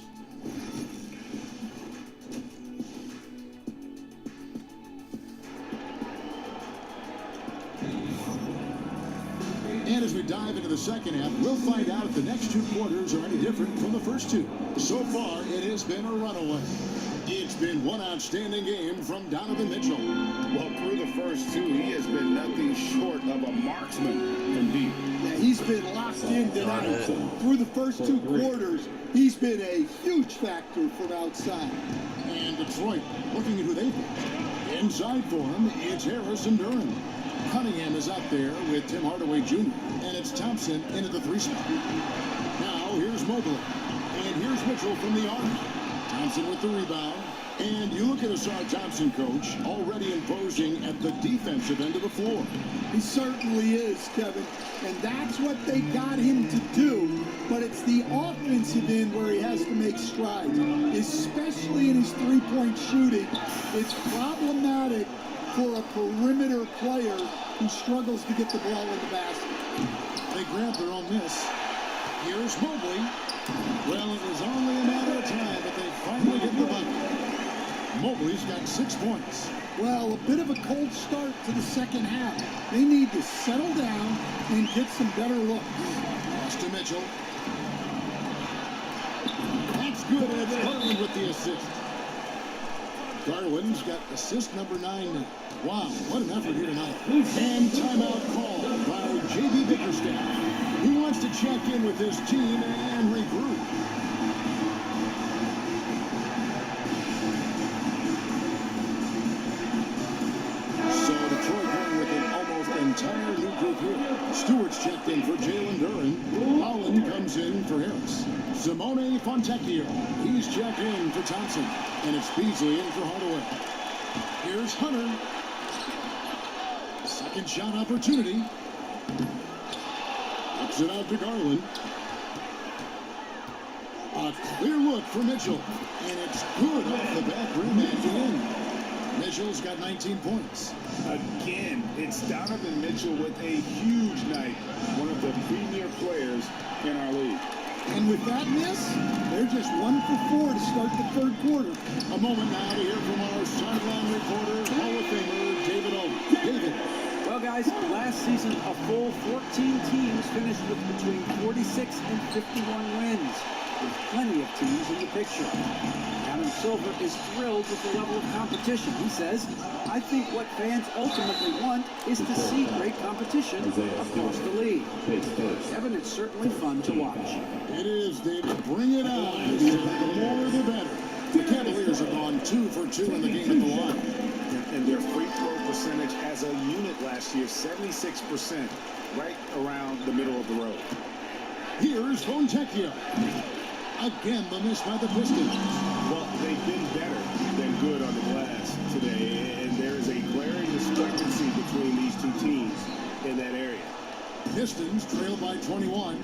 And as we dive into the second half, we'll find out if the next 2 quarters are any different from the first 2. So far, it has been a runaway. It's been one outstanding game from Donovan Mitchell. Well, through the first 2, he has been nothing short of a marksman from deep. Yeah, he's been locked in tonight. Through the first 2 quarters, he's been a huge factor from outside. And Detroit, looking at who they've got. Inside for him, it's Harrison Durham. Cunningham is out there with Tim Hardaway Jr. And it's Thompson into the 3 spot. Now here's Mobley. And here's Mitchell from the arc. Thompson with the rebound. And you look at Asar Thompson, coach, already imposing at the defensive end of the floor. He certainly is, Kevin. And that's what they got him to do. But it's the offensive end where he has to make strides, especially in his three-point shooting. It's problematic for a perimeter player who struggles to get the ball in the basket. They grab their own miss. Here's Mobley. Well, it was only a matter of time, but they finally get the bucket. Mobley's got 6 points. Well, a bit of a cold start to the second half. They need to settle down and get some better looks. Pass to Mitchell. That's good, and it's Garland with the assist. Garland's got assist number 9 now. Wow, what an effort here tonight. And timeout called by J.B. Bickerstaff. He wants to check in with his team and regroup. comes in for Harris. Simone Fontecchio. He's checked in for Thompson. And it's Beasley in for Hardaway. Here's Hunter. Second shot opportunity. Kicks it out to Garland. A clear look for Mitchell. And it's good off the back rim at the end. Mitchell's got 19 points. Again, it's Donovan Mitchell with a huge night. One of the premier players in our league. And with that miss, they're just 1 for 4 to start the third quarter. A moment now to hear from our sideline reporter, Hall of Famer David O. David. Well, guys, last season, a full 14 teams finished with between 46 and 51 wins, with plenty of teams in the picture. Adam Silver is thrilled with the level of competition. He says, I think what fans ultimately want is to see great competition across the league. Kevin, it's certainly fun to watch. It is, David. Bring it on. The more the better. The Cavaliers have gone 2 for 2 in the game at the line. And their free throw percentage as a unit last year, 76%, right around the middle of the road. Here's Fontecchio. Again, the miss by the Pistons. Well, they've been better than good on the glass today, and there is a glaring discrepancy between these two teams in that area. Pistons trail by 21.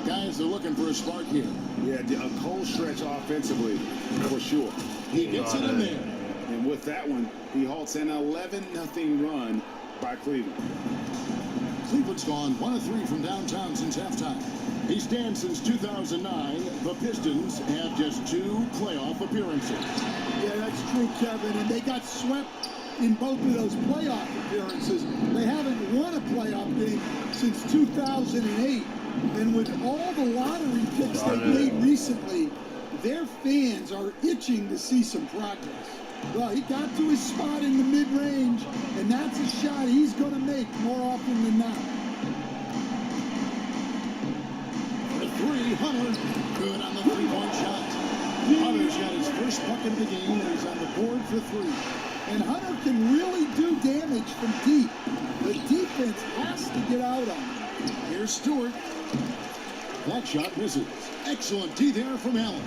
Guys are looking for a spark here. Yeah, a cold stretch offensively, for sure. He gets it in there. And with that one, he halts an 11-0 run by Cleveland. Cleveland's gone 1 of 3 from downtown since halftime. He's danced since 2009. The Pistons have just 2 playoff appearances. Yeah, that's true, Kevin. And they got swept in both of those playoff appearances. They haven't won a playoff game since 2008. And with all the lottery picks they've made recently, their fans are itching to see some progress. Well, he got to his spot in the mid-range, and that's a shot he's going to make more often than not. For 3, Hunter. Good on the 3-point shot. Hunter's got his first bucket of the game, and he's on the board for 3. And Hunter can really do damage from deep. The defense has to get out on him. Here's Stewart. That shot misses. Excellent D there from Allen.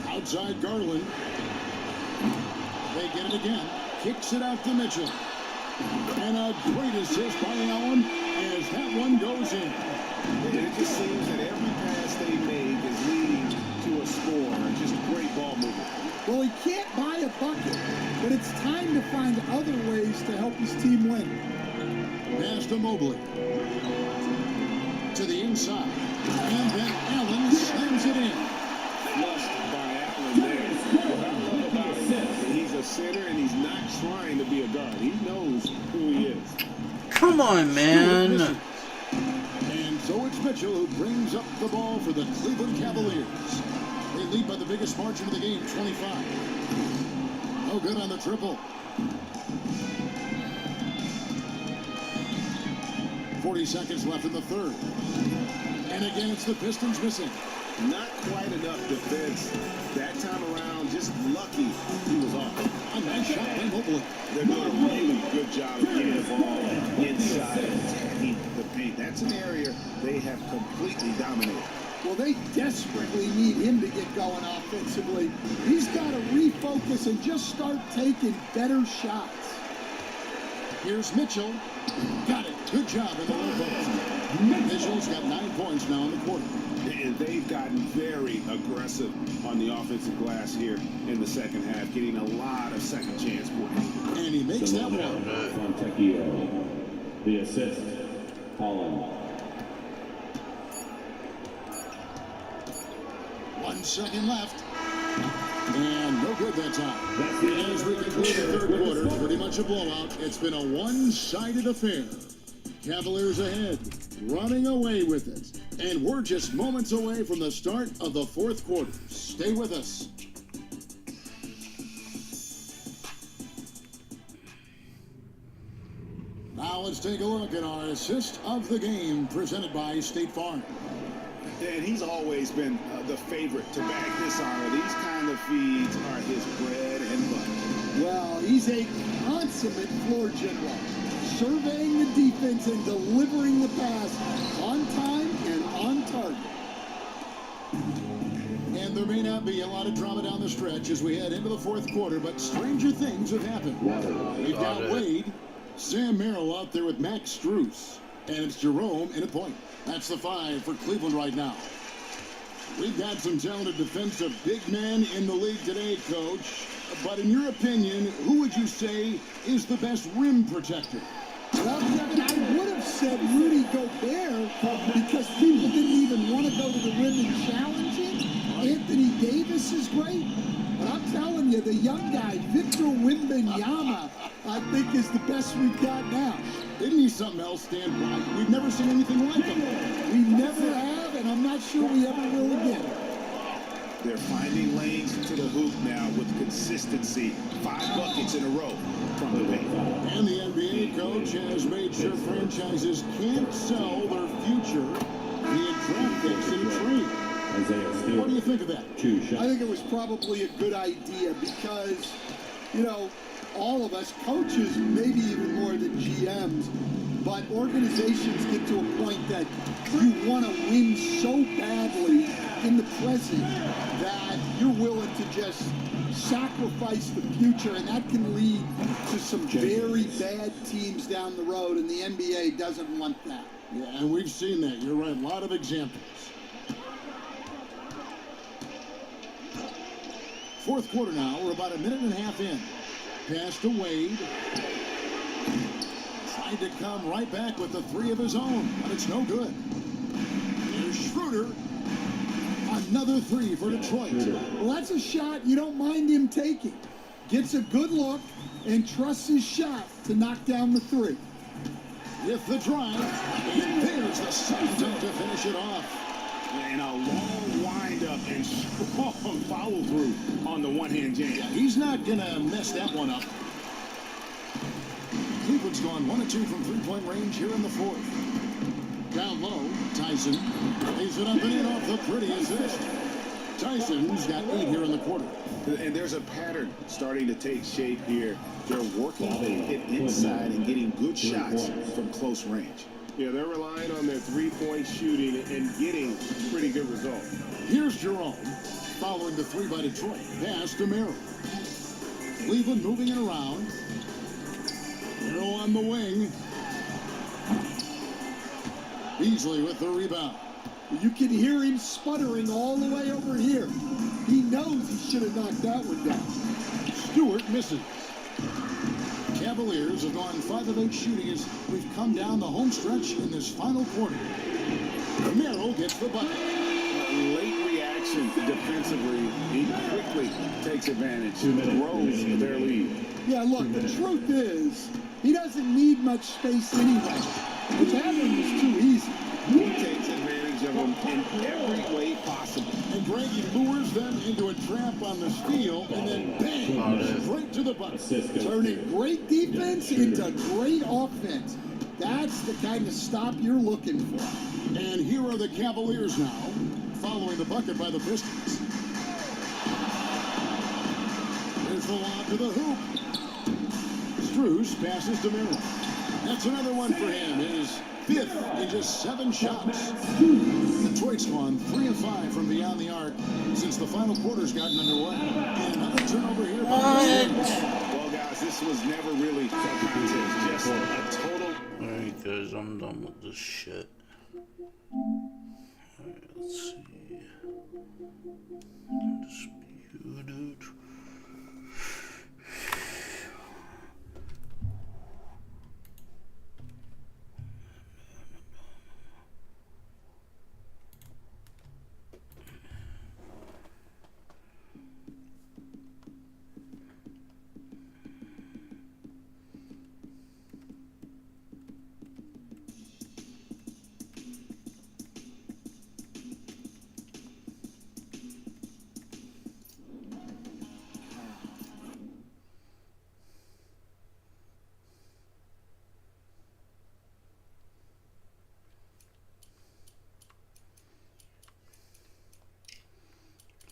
Outside Garland. They get it again. Kicks it out to Mitchell. And a great assist by Allen as that one goes in. And it just seems that every pass they make is leading to a score. Just great ball movement. Well, he can't buy a bucket, but it's time to find other ways to help his team win. Pass to Mobley. To the inside. And then Allen slams it in. Flushed by Allen there. What I love about him is he's a center and he's not trying to be a guard. He knows who he is. Come on, man. And so it's Mitchell who brings up the ball for the Cleveland Cavaliers. They lead by the biggest margin of the game, 25. No good on the triple. 40 seconds left in the third. And again, it's the Pistons missing. Not quite enough defense that time around. Just lucky he was off. A nice shot by Mobley. They're doing a really good job of getting the ball inside and attacking the paint. That's an area they have completely dominated. Well, they desperately need him to get going offensively. He's got to refocus and just start taking better shots. Here's Mitchell. Got it. Good job in the low post. Mitchell's got 9 points now in the quarter. And they've gotten very aggressive on the offensive glass here in the second half, getting a lot of second chance points. And he makes that one. Fontecchio. The assist, Holland. 1 second left. And no good that time. As we conclude the third quarter, pretty much a blowout. It's been a one-sided affair. Cavaliers ahead, running away with it. And we're just moments away from the start of the fourth quarter. Stay with us. Now let's take a look at our assist of the game presented by State Farm. And he's always been the favorite to bag this honor. These kind of feeds are his bread and butter. Well, he's a consummate floor general. surveying the defense and delivering the pass on time and on target. And there may not be a lot of drama down the stretch as we head into the fourth quarter, but stranger things have happened. We've got Wade, Sam Merrill out there with Max Strus, and it's Jerome in a point. That's the 5 for Cleveland right now. We've got some talented defensive big men in the league today, Coach. But in your opinion, who would you say is the best rim protector? Well, Kevin, I would have said Rudy Gobert because people didn't even want to go to the rim and challenge him. Anthony Davis is great. But I'm telling you, the young guy, Victor Wembanyama, I think is the best we've got now. Isn't he something else, Stan? We've never seen anything like him. We never have, and I'm not sure we ever will again. They're finding lanes to the hoop now with consistency. 5 buckets in a row from the paint. And the NBA coach has made sure franchises can't sell their future via draft picks in a trade. What do you think of that? I think it was probably a good idea because, you know, all of us, coaches, maybe even more than GMs, but organizations get to a point that you want to win so badly in the present that you're willing to just sacrifice the future, and that can lead to some very bad teams down the road, and the NBA doesn't want that. Yeah, and we've seen that. You're right. A lot of examples. Fourth quarter now. We're about a minute and a half in. Pass to Wade. Tried to come right back with the 3 of his own, but it's no good. Here's Schroeder. Another 3 for Detroit. Well, that's a shot you don't mind him taking. Gets a good look and trusts his shot to knock down the 3. With the drive, and there's the second to finish it off. And a long windup and strong follow through on the one-hand jam. Yeah, he's not going to mess that one up. Cleveland's gone 1 of 2 from three-point range here in the fourth. Down low, Tyson lays it up and in off the pretty assist. Tyson's got 8 here in the quarter. And there's a pattern starting to take shape here. They're working it inside and getting good shots from close range. Yeah, they're relying on their three-point shooting and getting pretty good results. Here's Jerome following the 3 by Detroit. Pass to Merrill. Cleveland moving it around. Merrill on the wing. Beasley with the rebound. You can hear him sputtering all the way over here. He knows he should have knocked that one down. Stewart misses. Cavaliers have gone 5 of 8 shooting as we've come down the home stretch in this final quarter. Merrill gets the bucket. Late reaction defensively. He quickly takes advantage. Grows their lead. Yeah, look, the truth is, he doesn't need much space anyway. What's happening is too easy. He takes advantage of them in every way possible. And Greg, he lures them into a trap on the steal, and then bang, straight to the bucket. Turning great defense into great offense. That's the kind of stop you're looking for. And here are the Cavaliers now, following the bucket by the Pistons. There's the lob to the hoop. Strus passes to Merrill. That's another one for him. His 5th in just 7 shots. Detroit's gone 3 of 5 from beyond the arc since the final quarter's gotten underway. And another turnover here by the Pistons. Well, guys, this was never really a contest. Just a total. Alright, guys, I'm done with this shit. Alright, let's see. Disputed.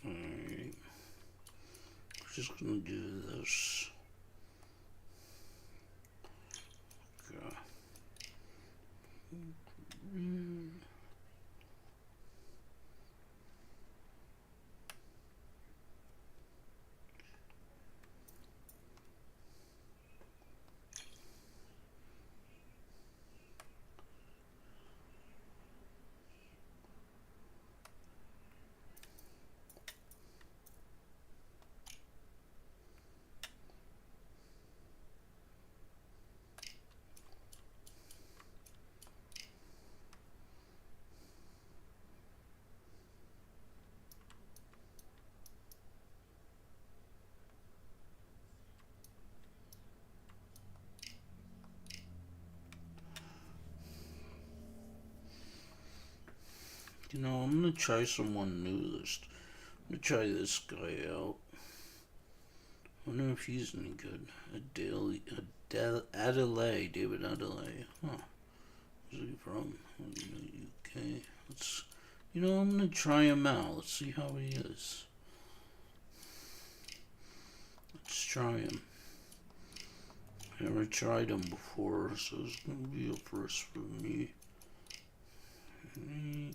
Alright, just gonna do this. Okay. You know, I'm gonna try someone new this. I'm gonna try this guy out. Wonder if he's any good. Adelaide, David Adelaide. Huh. Where's he from? UK. Let's. You know, I'm gonna try him out. Let's see how he is. Let's try him. Never tried him before, so it's gonna be a first for me. See.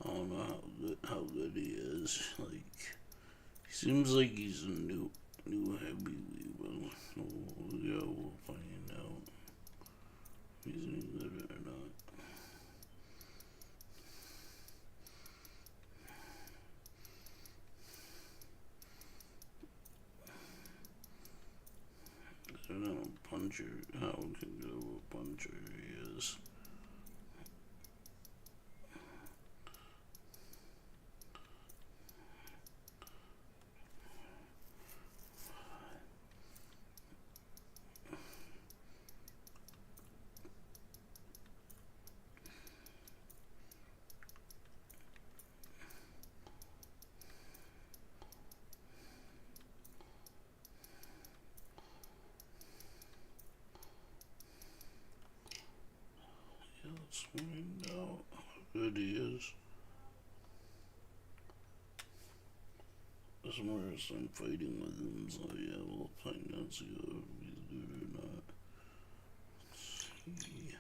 I don't know how good he is. Like, he seems like he's a new heavyweight. Well, yeah, we'll find out if he's any good or not. I don't know puncher, how can go a puncher he is. Let's find out how good he is. That's my first time fighting with him, so yeah, we'll find out, see if he's good or not. Let's see.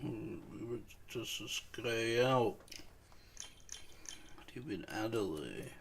We were just this guy out. David Adelaide.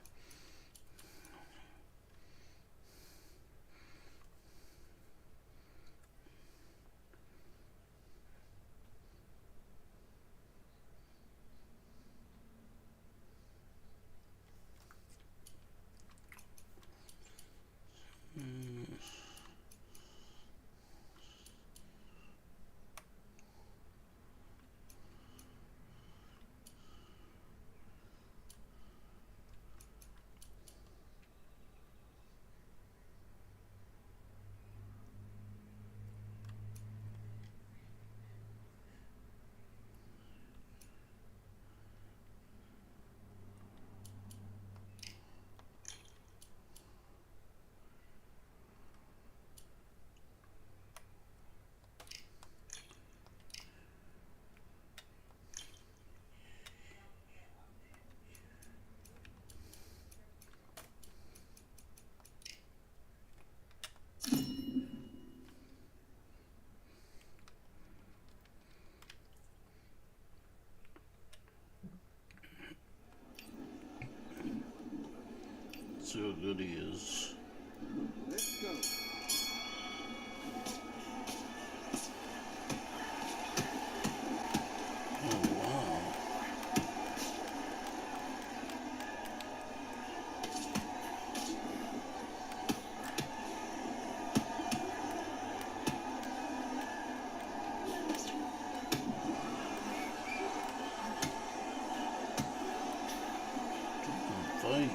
See how good he is. Let's go. Oh, wow. Good fight.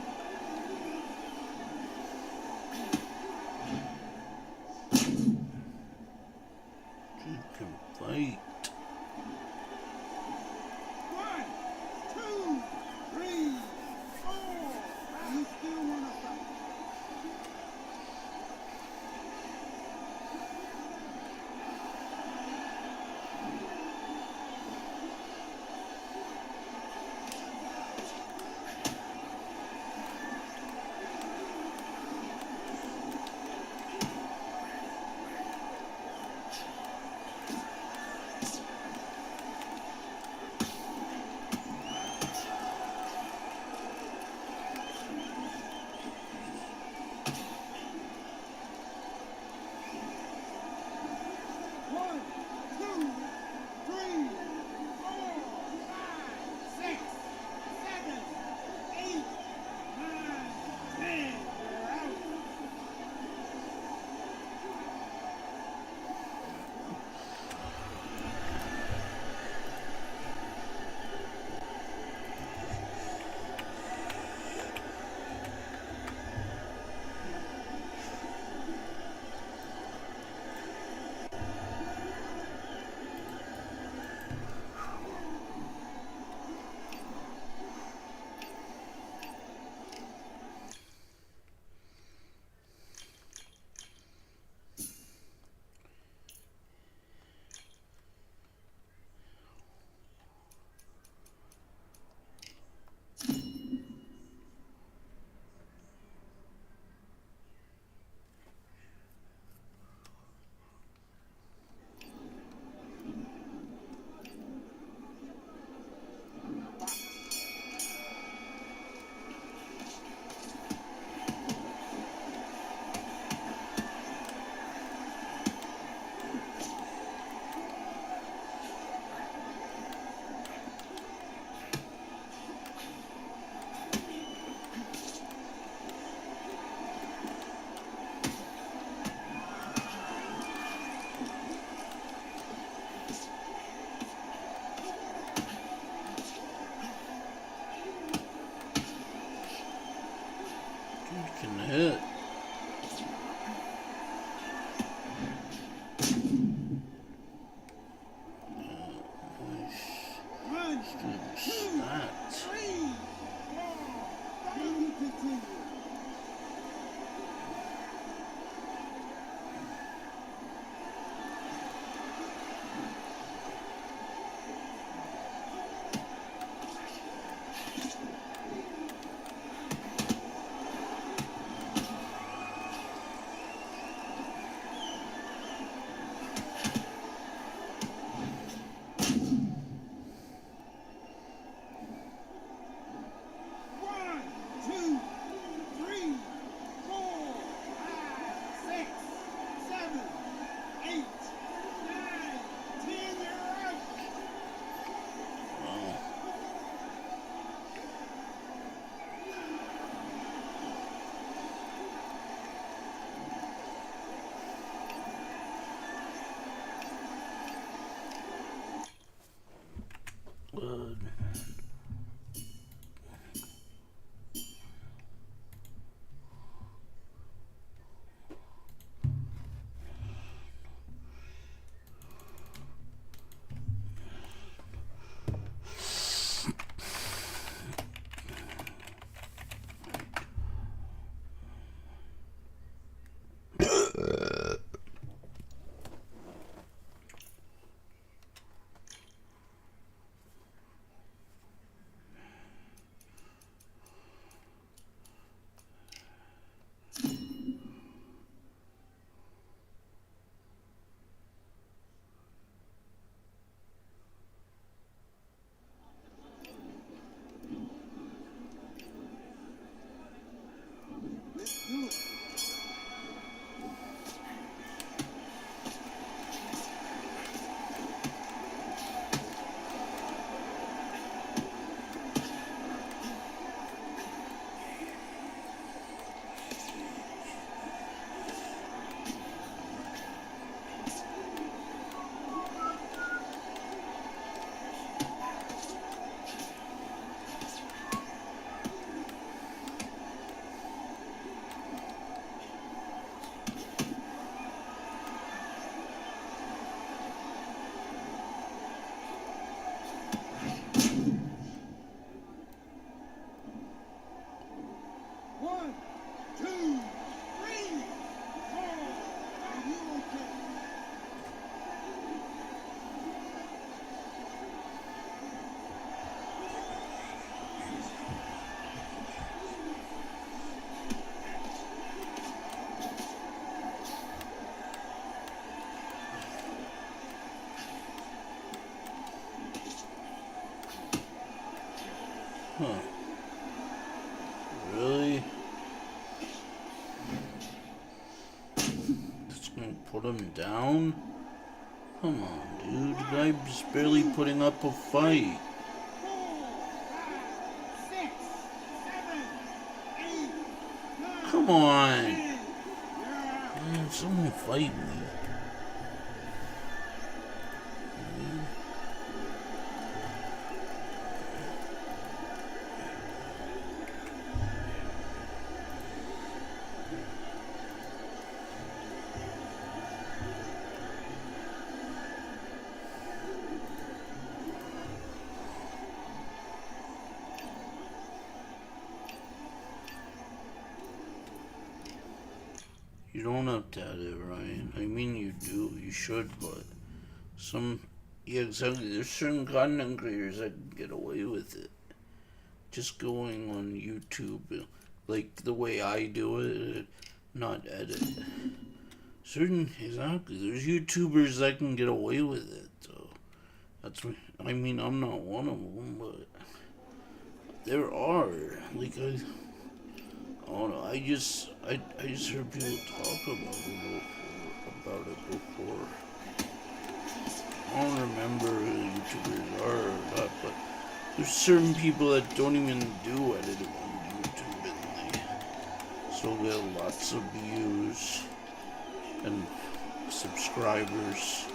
can hit. Good. Huh. Really? Just gonna put him down? Come on, dude. The guy's barely putting up a fight. Come on. Man, someone fight me. You don't have to add it, Ryan. I mean, you do. You should, but yeah, exactly. There's certain content creators that can get away with it. Just going on YouTube, like the way I do it, not edit. Exactly. There's YouTubers that can get away with it. So I mean, I'm not one of them, but there are. Like I don't know. I just heard people talk about it before. I don't remember who the YouTubers are or not, but there's certain people that don't even do editing on YouTube, and they still get lots of views and subscribers.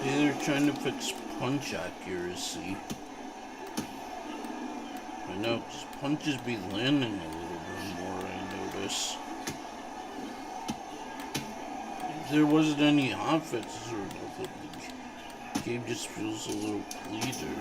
Maybe they're trying to fix punch accuracy. I know, because punches be landing a little bit more, I notice. If there wasn't any hot fixes or nothing, the game just feels a little cleaner.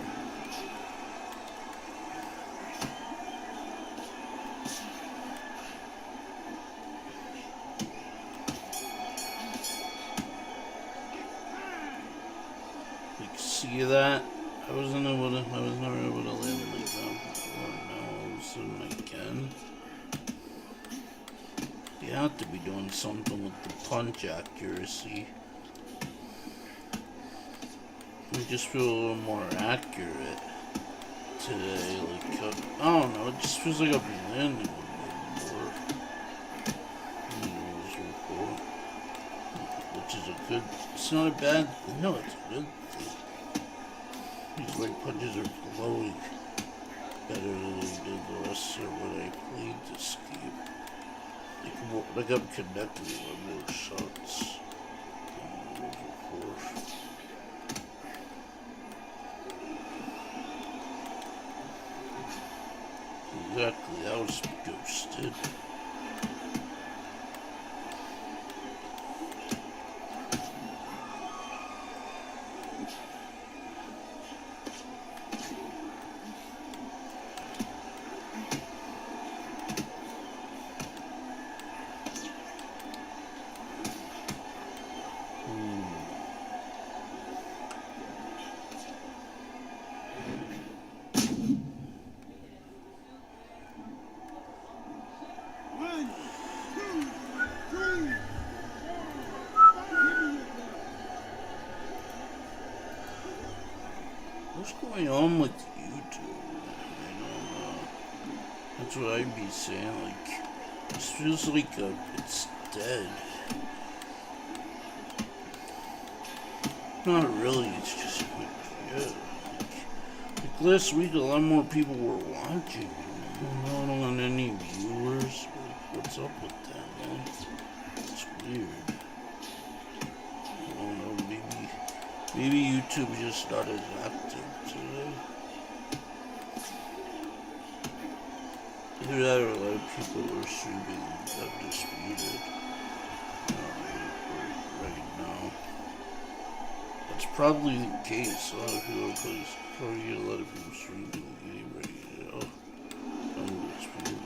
See that? I was never able to land like that before. Now all of a sudden I can. You have to be doing something with the punch accuracy. I just feel a little more accurate today. Like, I don't know, it just feels like I've been landing a bit more than it was before. Which is a good, it's not a bad thing. No, it's a good thing. These leg punches are flowing better than they did the rest of when I played this game. Like I'm connecting with more shots than before. Exactly, that was ghosted. What's going on with YouTube? I don't know. That's what I'd be saying. Like, this feels like it's dead. Not really. It's just like, yeah. Like last week, a lot more people were watching. I don't want any viewers. Like, what's up with that, man? It's weird. I don't know. Maybe YouTube's just not as active today. Either that or a lot of people were streaming Undisputed right now. That's probably the case. A lot of people, because probably get a lot of people streaming the game right now. Undisputed.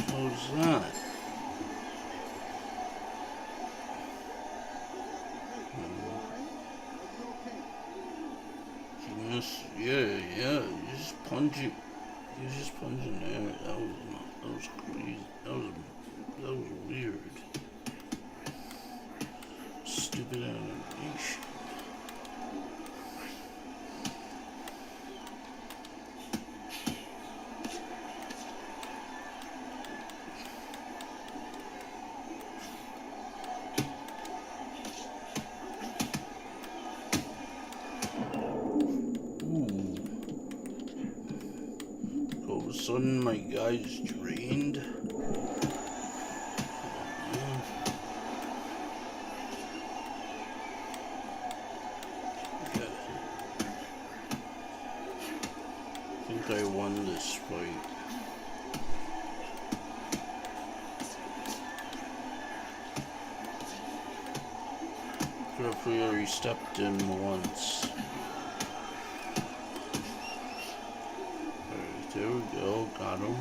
How's that? Yeah, you just punch it. You just punch in there. That was crazy. That was weird. Stupid animation. Sudden my guy's drained. Yeah. I think I won this fight. Referee already stepped in once. There we go, got him.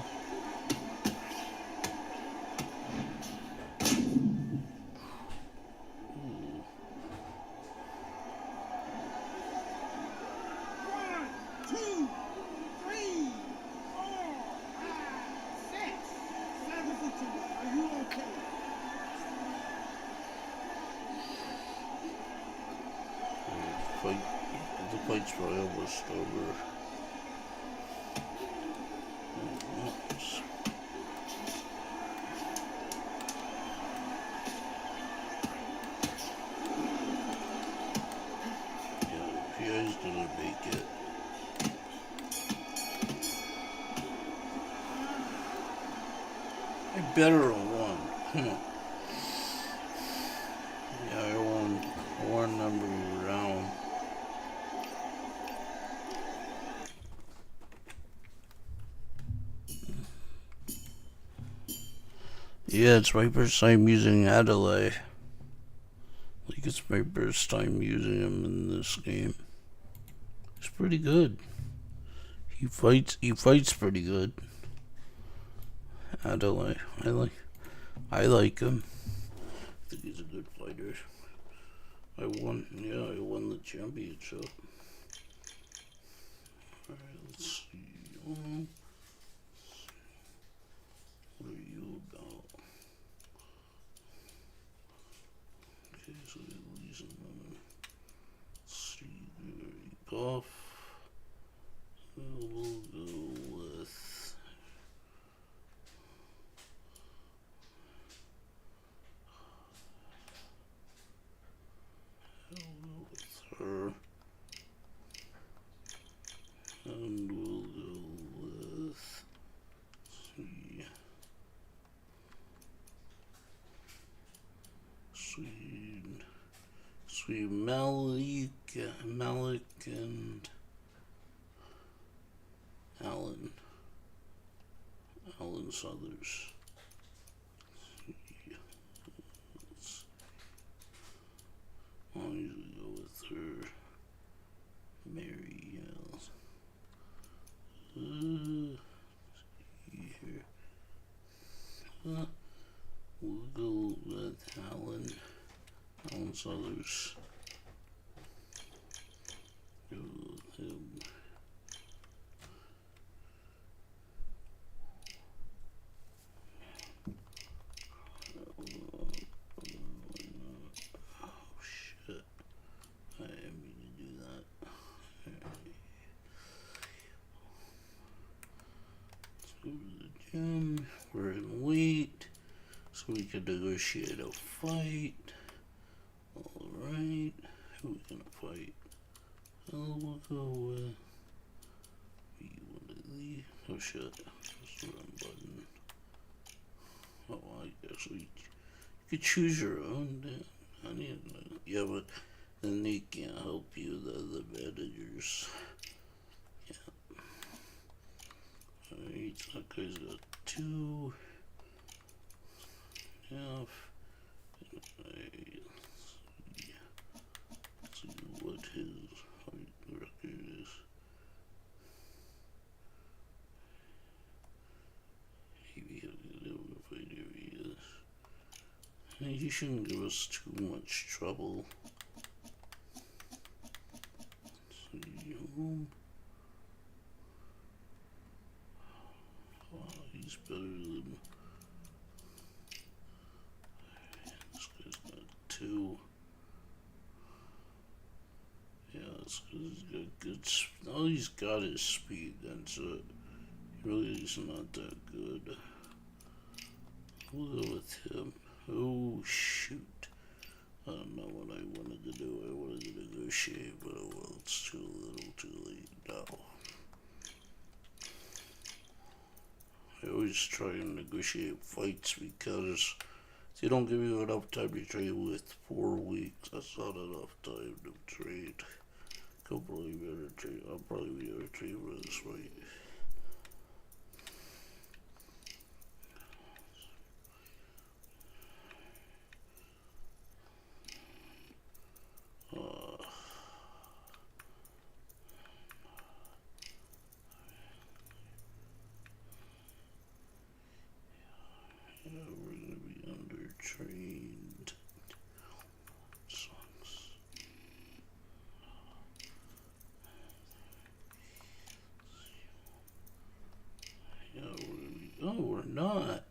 The fight's probably almost over. Better have won. Come on. Yeah, it's my first time using Adelaide. Like, it's my first time using him in this game. He's pretty good. He fights pretty good. Adelaide. I like him. I think he's a good fighter. I won the championship. Alright, let's see. What are you about? Okay, so these are let's see, off. We'll go with her. And we'll go with, see, sweet Malik and Alan Southers. I'll usually go with her. Mary see here. We'll go with Alan Southers. Go with him. We're in weight, so we can negotiate a fight. Alright, who are we gonna fight? Oh, we'll go with one of these. Oh shit, that's the wrong button. Oh, I guess you could choose your own. Yeah, but then they can't help you, the managers. Yeah. Alright, that guy's got 2. Yeah. Alright, let's see what his record is. Maybe he'll get over if I do this. He shouldn't give us too much trouble. Let's see, wow, he's better than. This guy's got 2. Yeah, that's because he's got good. All he's got is speed. That's it. He really is not that good. We'll go with him. Oh shoot! I don't know what I wanted to do. I wanted to negotiate, but oh well, it's too little, too late now. I always try and negotiate fights because they don't give you enough time to train with 4 weeks. That's not enough time to train. I'll probably be able to train. I'll probably be able to train for this fight. Yeah, we're gonna be undertrained. Sucks. Yeah, we're gonna be. Oh, we're not.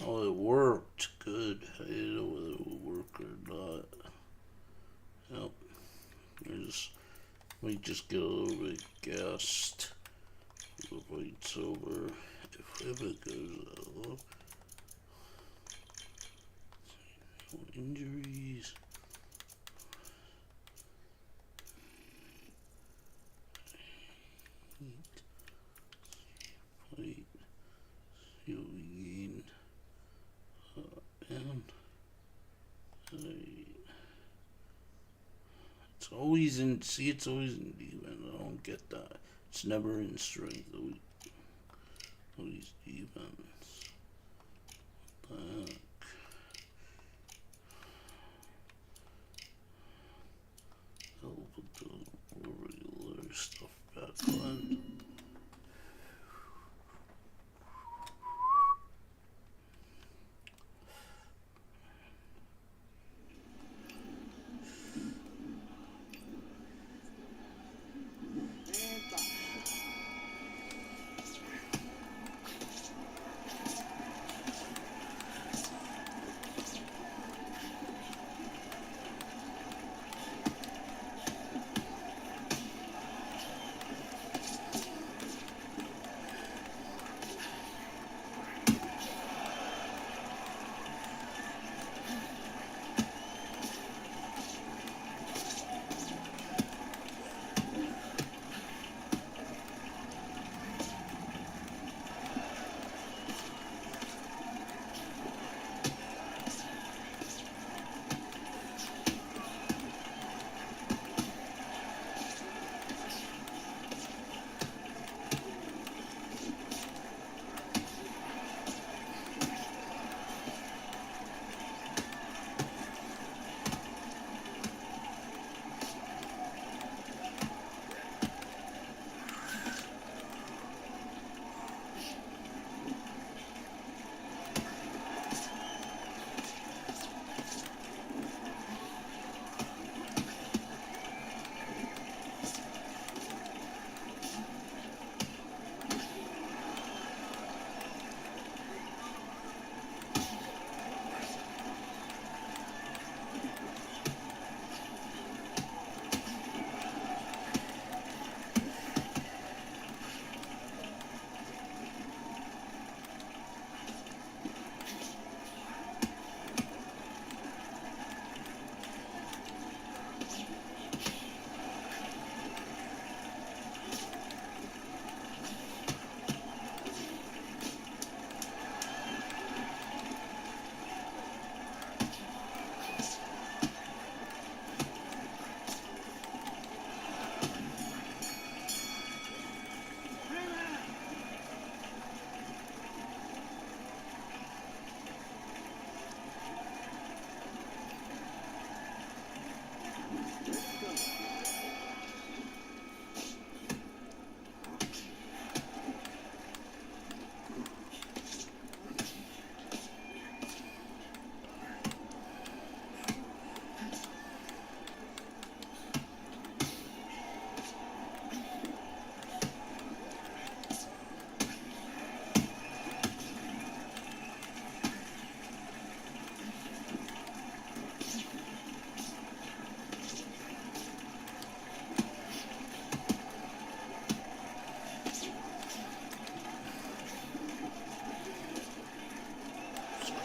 Oh, it worked. Good. I didn't know whether it would work or not. Yep. We just get a little bit gassed. The fight's over. If it goes out. No injuries. Fight. See what we gain. And it's always in. See, it's always in defense. I don't get that. It's never in strength. Always defense.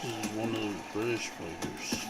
This is one of the British fighters.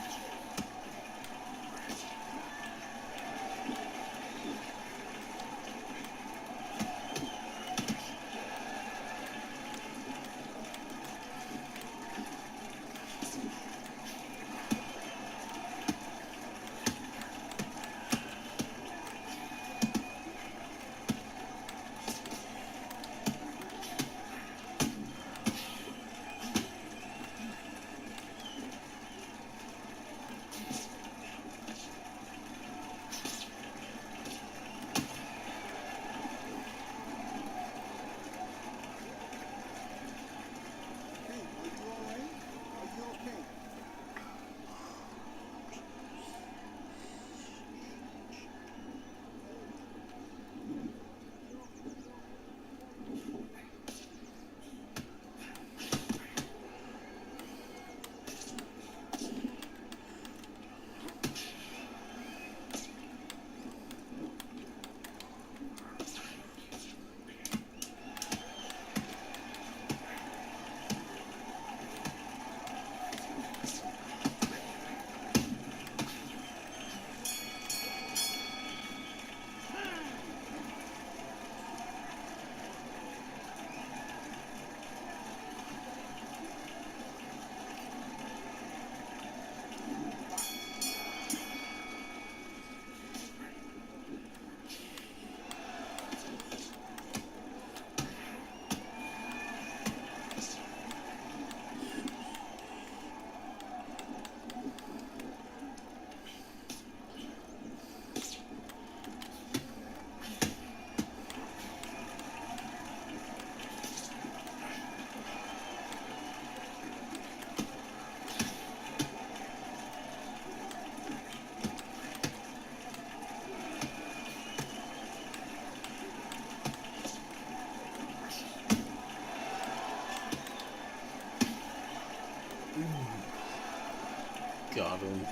Got him.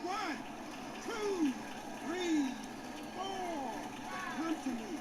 One, two, three, four. Come to me.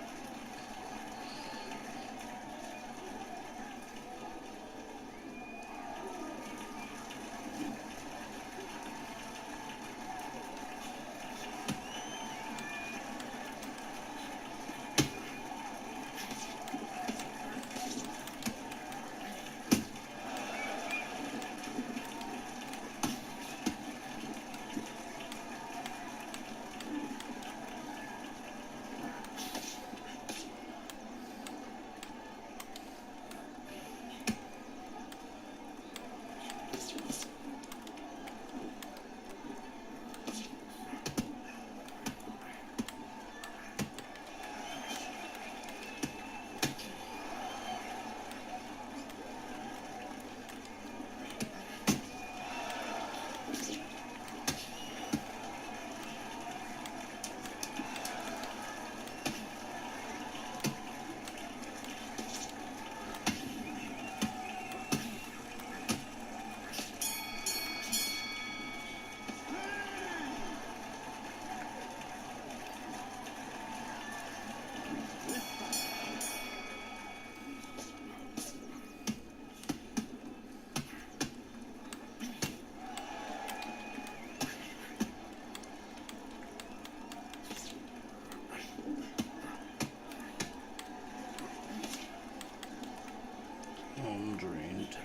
I'm drained.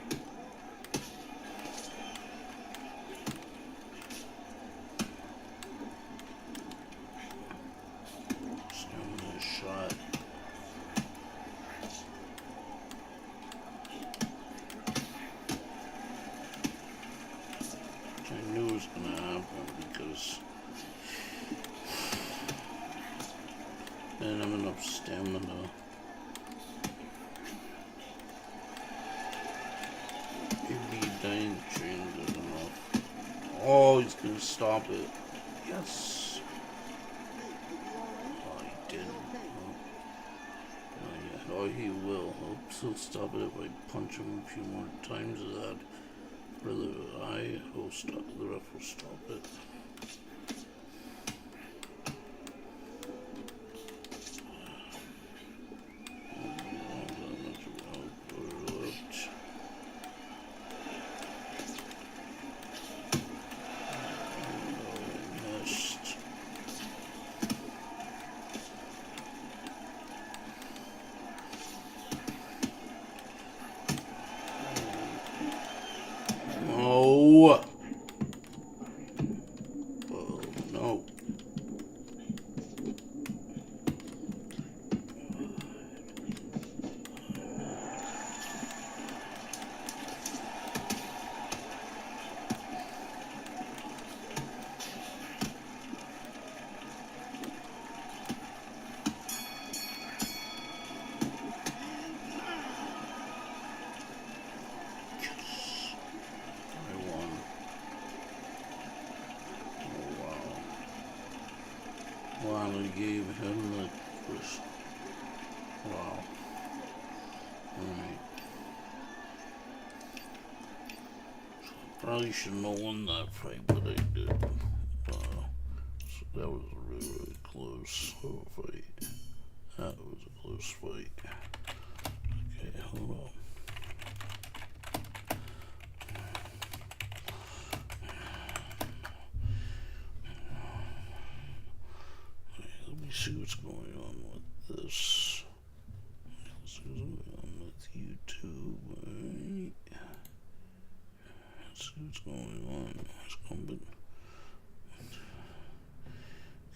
Stamina shot. Which I knew was gonna happen because I didn't have enough stamina. Maybe dying train good enough. Oh, he's gonna stop it. Yes. Oh, he didn't. Oh, he will. He'll stop it if I punch him a few more times of that. Or the ref will stop it. Wow, they gave him the first. Wow. Alright. Probably shouldn't have won that fight, but I did. So that was a really, really close fight. That was a close fight. Okay, hold on. Let me see what's going on with this. Let's see what's going on with YouTube. Right. Let's see what's going on.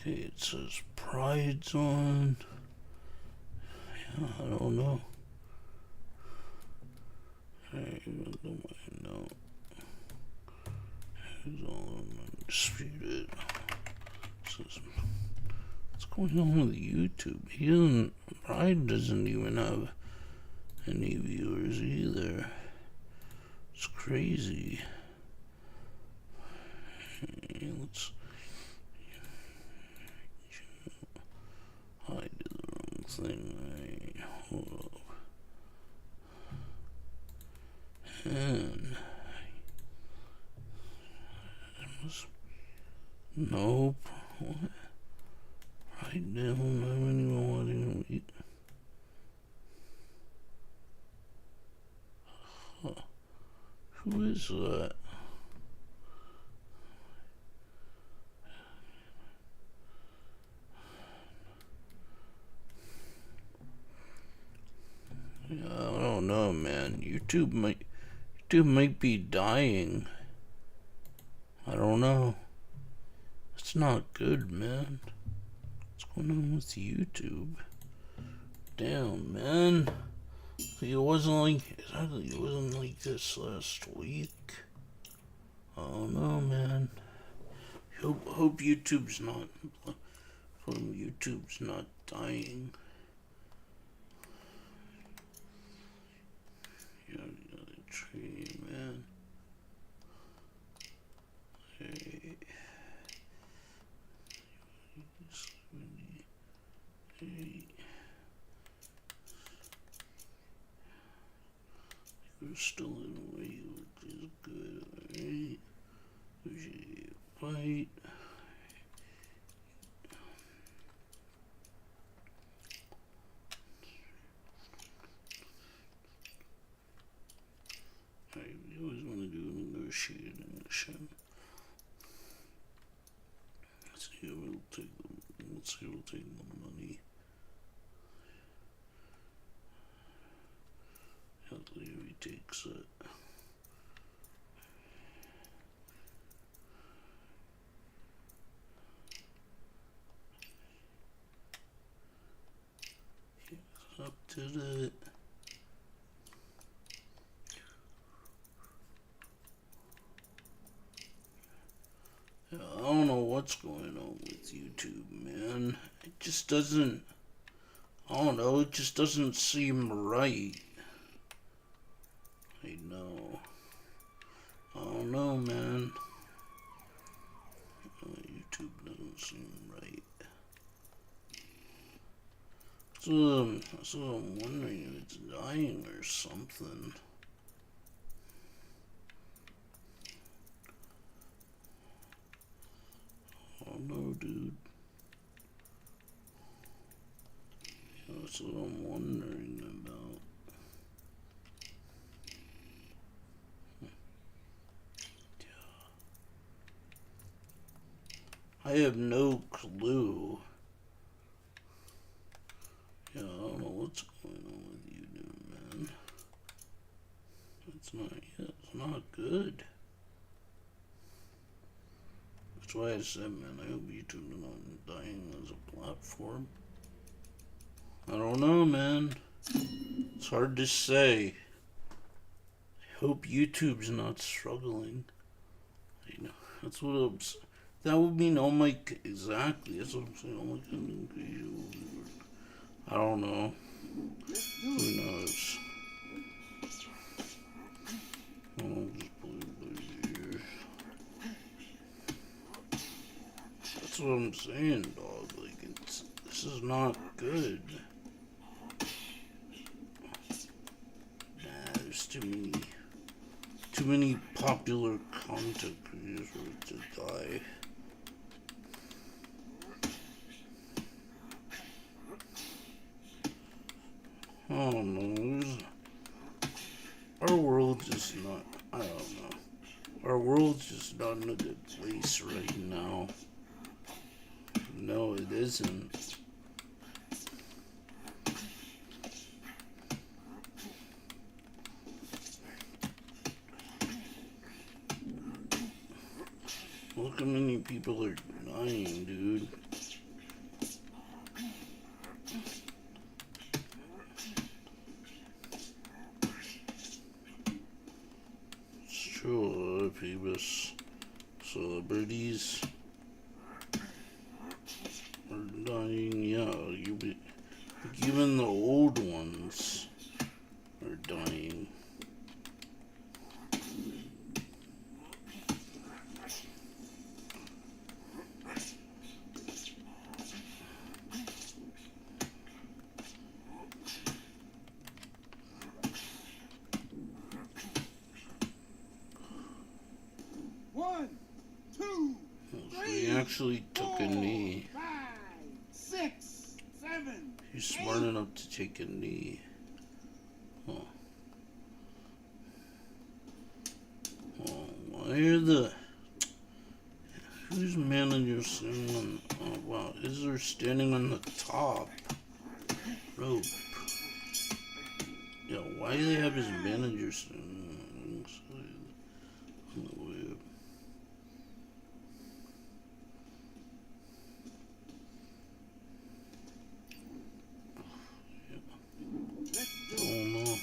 Okay, it says Pride's on. Yeah, I don't know. Hey, what do I know? Who's all undisputed? Says, what's going on with YouTube? Pride doesn't even have any viewers either. It's crazy. Hey, let's. I did the wrong thing. Right, hold up. And nope. What? Right now, I don't even want to eat. Huh. Who is that? Yeah, I don't know, man. YouTube might be dying. I don't know. It's not good, man. What's going on with YouTube? Damn, man. It wasn't like this last week. I don't know, man. Hope YouTube's not dying. Yeah, the tree, man. Hey. We're still in a way, which is good, alright? We should fight. Alright, we always want to do a negotiating mission. Let's see who will take the money. Hopefully he takes it. He's up to it. Yeah, I don't know what's going on with YouTube, man. It just doesn't. I don't know. It just doesn't seem right. I know. I don't know, man. YouTube doesn't seem right. So I'm wondering if it's dying or something. I don't know, dude. That's what I'm wondering about. I have no clue. Yeah, I don't know what's going on with you, dude, man. It's not good. That's why I said, man, I hope YouTube is not dying as a platform. I don't know, man. It's hard to say. I hope YouTube's not struggling. You know, that's what I'm saying. That would mean all my exactly. That's what I'm saying. All my content creation will be work. I don't know. Who knows? I'll just play here. That's what I'm saying, dog. Like This is not good. Nah, there's too many popular content creators to die. I don't know. Our world's just not, I don't know. Our world's just not in a good place right now. No, it isn't. Look how many people are dying, dude. Sure, a lot of famous celebrities are dying. Yeah, even the old ones are dying. He actually took a knee. 5, 6, 7. He's smart enough to take a knee. Huh. Oh, why are who's manager standing on, oh wow, is there standing on the top rope? Yeah, why do they have his manager standing on the web? Oh no.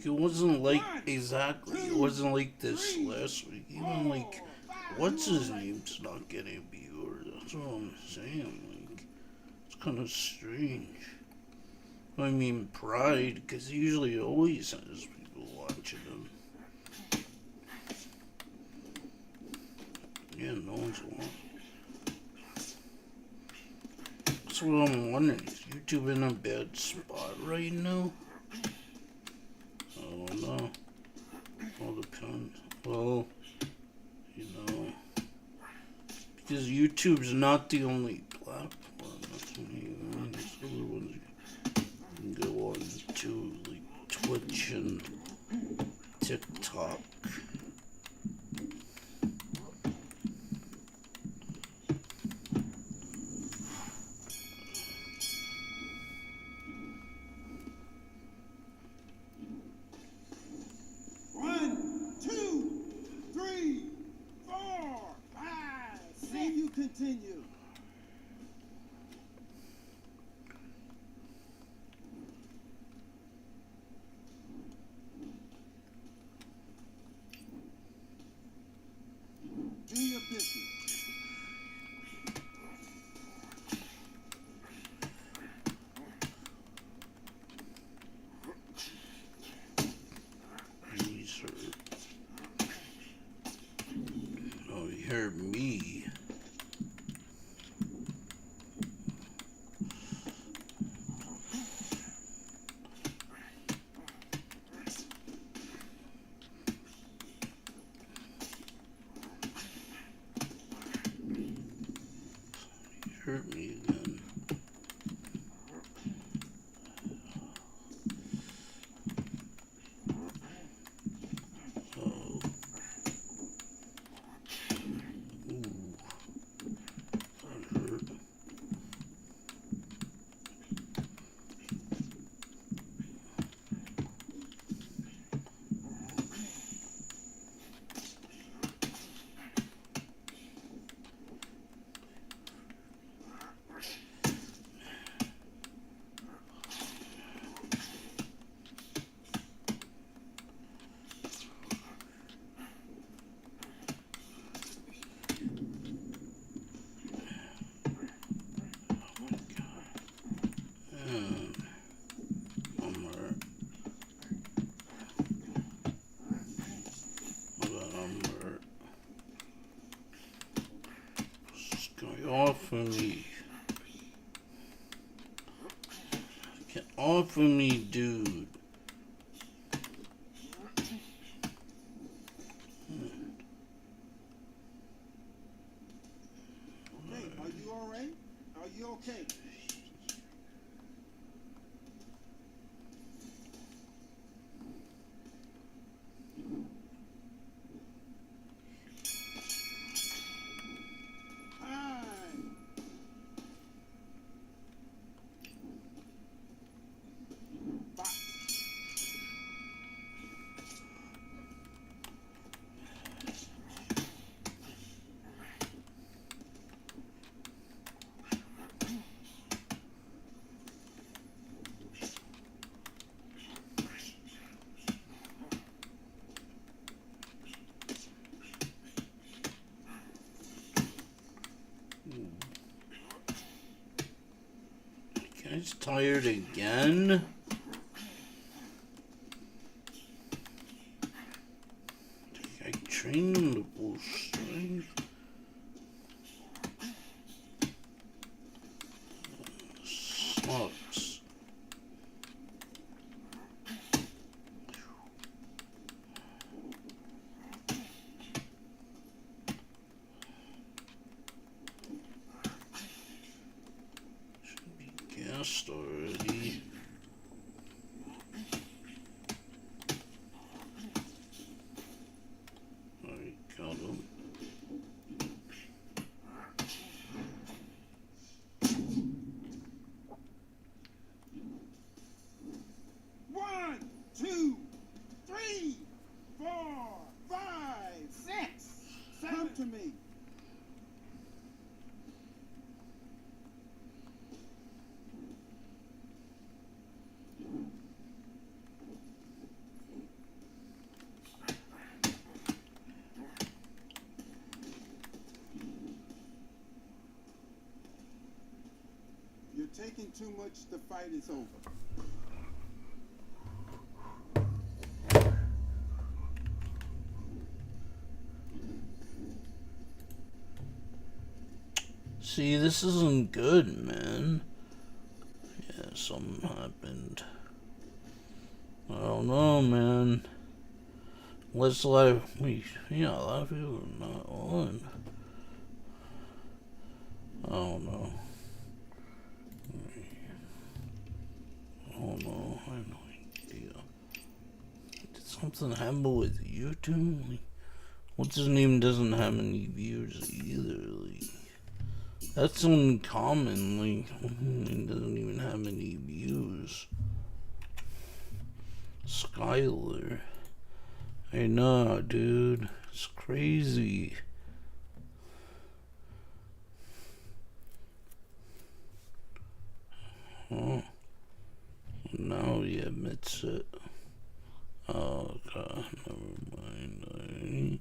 It wasn't like exactly. It wasn't like this last week. Even like, what's his name's not getting viewers. That's what I'm saying. Like, it's kind of strange. I mean, Pride, because he usually always has people watching him. Yeah, no one's watching. That's what I'm wondering. Is YouTube in a bad spot right now? I don't know. All depends. Well, you know, because YouTube's not the only platform. That's what I mean. There's other ones you can go on to, like Twitch and TikTok. Continue. Do your business. Oh, you heard me. off of me. Get off of me, dude. Okay, are you all right? Are you okay? Guy's tired again. I trained him to pull strength. Sucks. Should be gassed already. I got him. One, two, three, 4, 5, 6, 7. Come to me. You're taking too much. The fight is over. See, this isn't good, man. Yeah, something happened. I don't know, man. What's live? Yeah, a lot of people are not on. I don't know. I don't know. I have no idea. Did something happen with YouTube? Like, what's his name doesn't have any viewers either. Like, that's uncommon. Like, he doesn't even have any views. Skylar. I know, dude. It's crazy. Oh. Now he admits it. Oh, God. Never mind.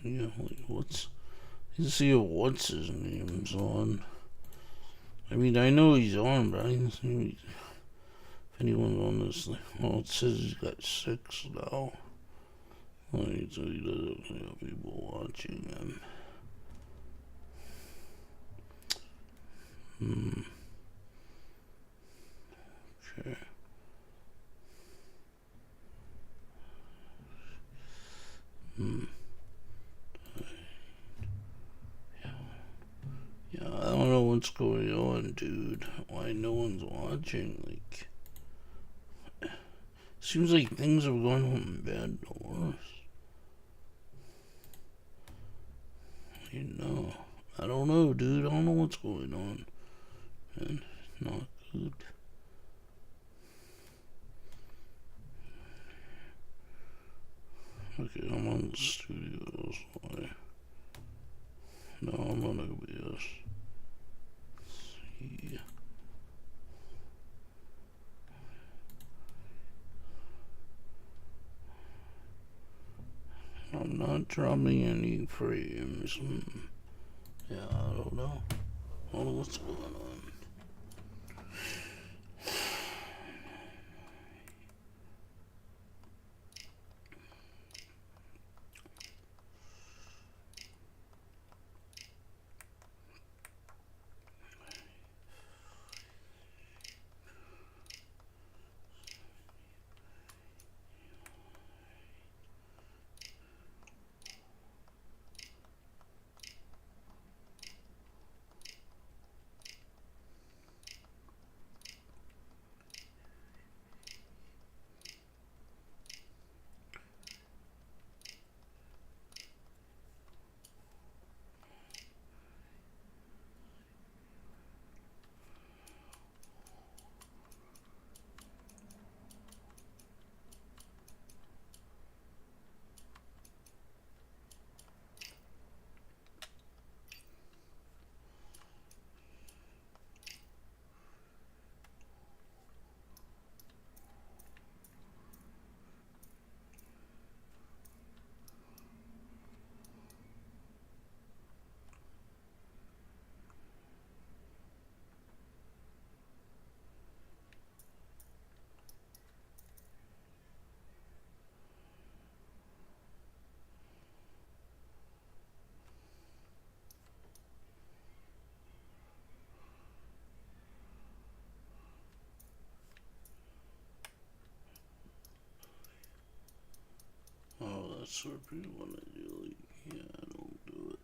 Yeah, like, what's... Let's see what's his name's on. I mean, I know he's on, but I didn't see if anyone's on this thing. Well, it says he's got 6 now. Like, so he doesn't have people watching him. Okay. Yeah, I don't know what's going on, dude. Why no one's watching? Like, seems like things are going from bad to worse. You know, I don't know, dude. I don't know what's going on. And not good. Okay, I'm on the studios. Why? No, I'm on OBS. See. I'm not dropping any frames. Yeah, I don't know. I don't know what's going on. Slurpee when I do, like, yeah, I don't do it.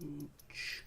Ooch.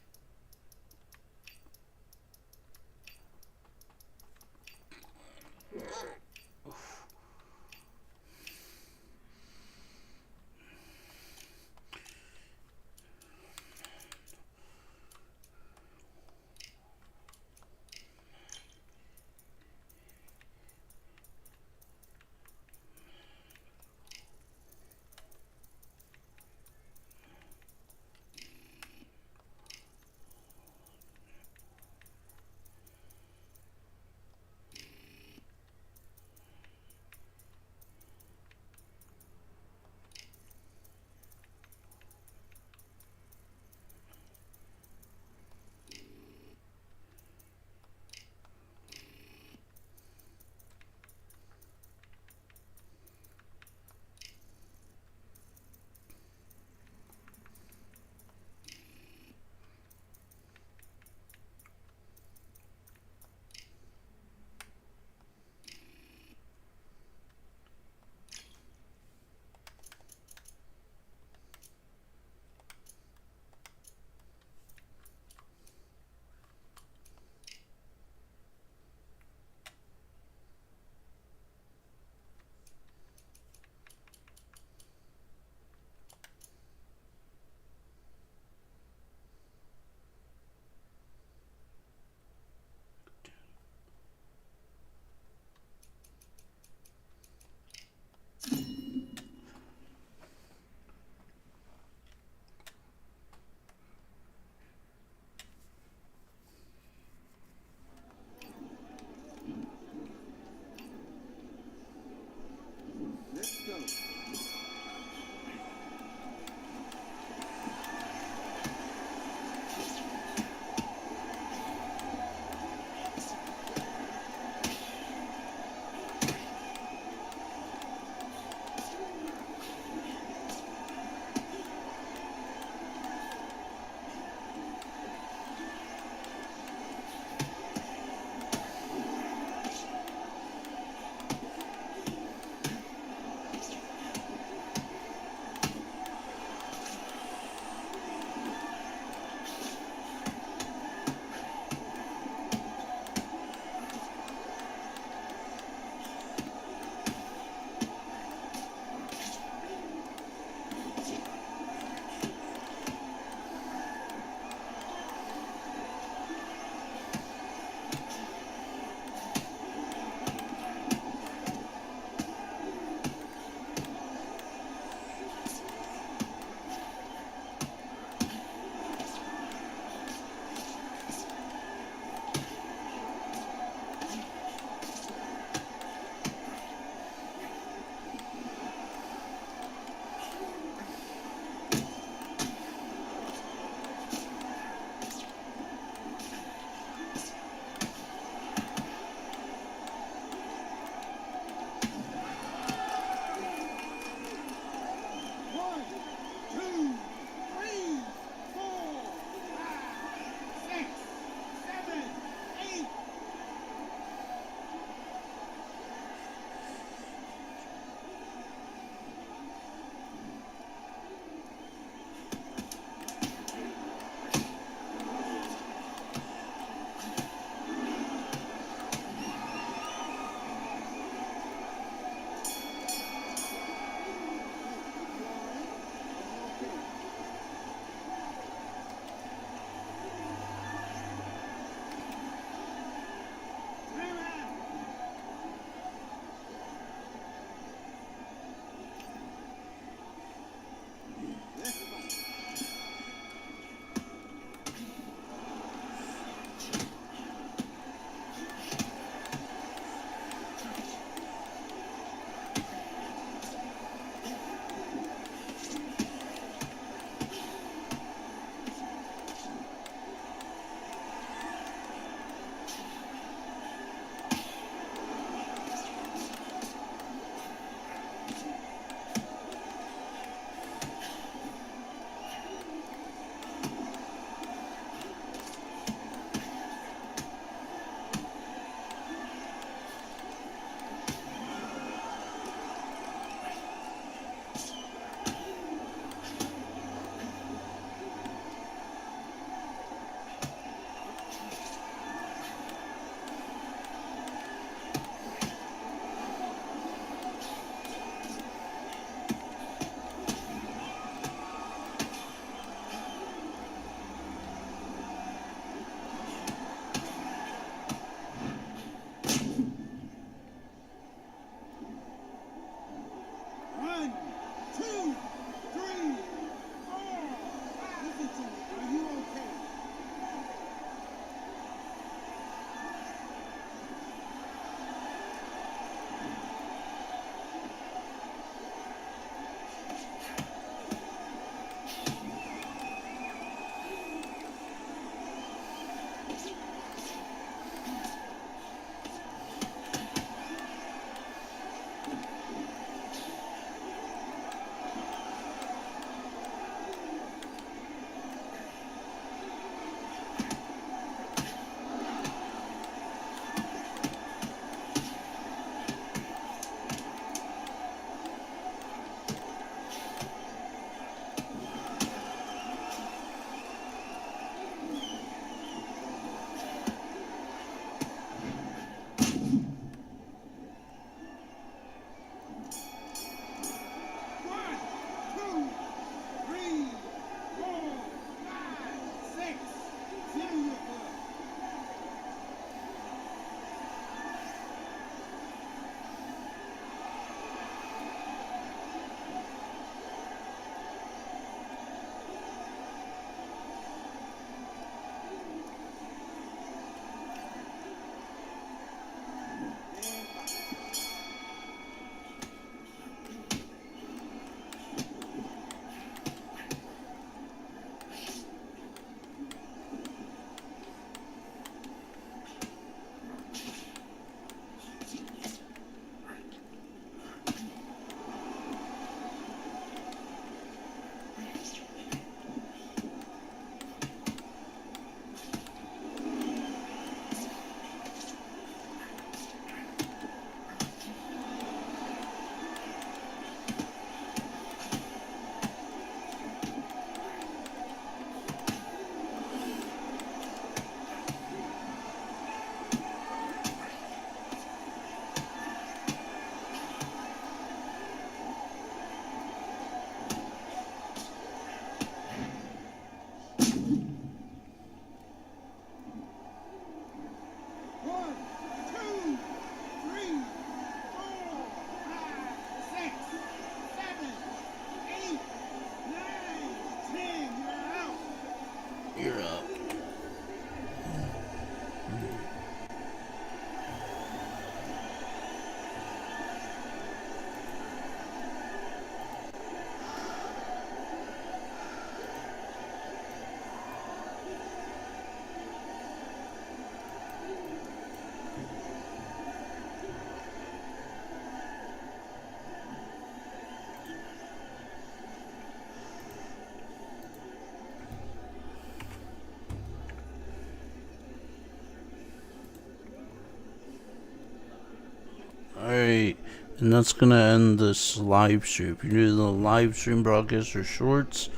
Alright, and that's gonna end this live stream. If you're new to the live stream broadcast or shorts,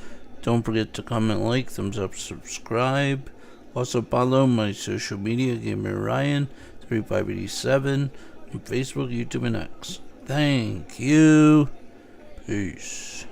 don't forget to comment, like, thumbs up, subscribe. Also follow my social media, Gamer Ryan 3587 on Facebook, YouTube, and X. Thank you. Peace.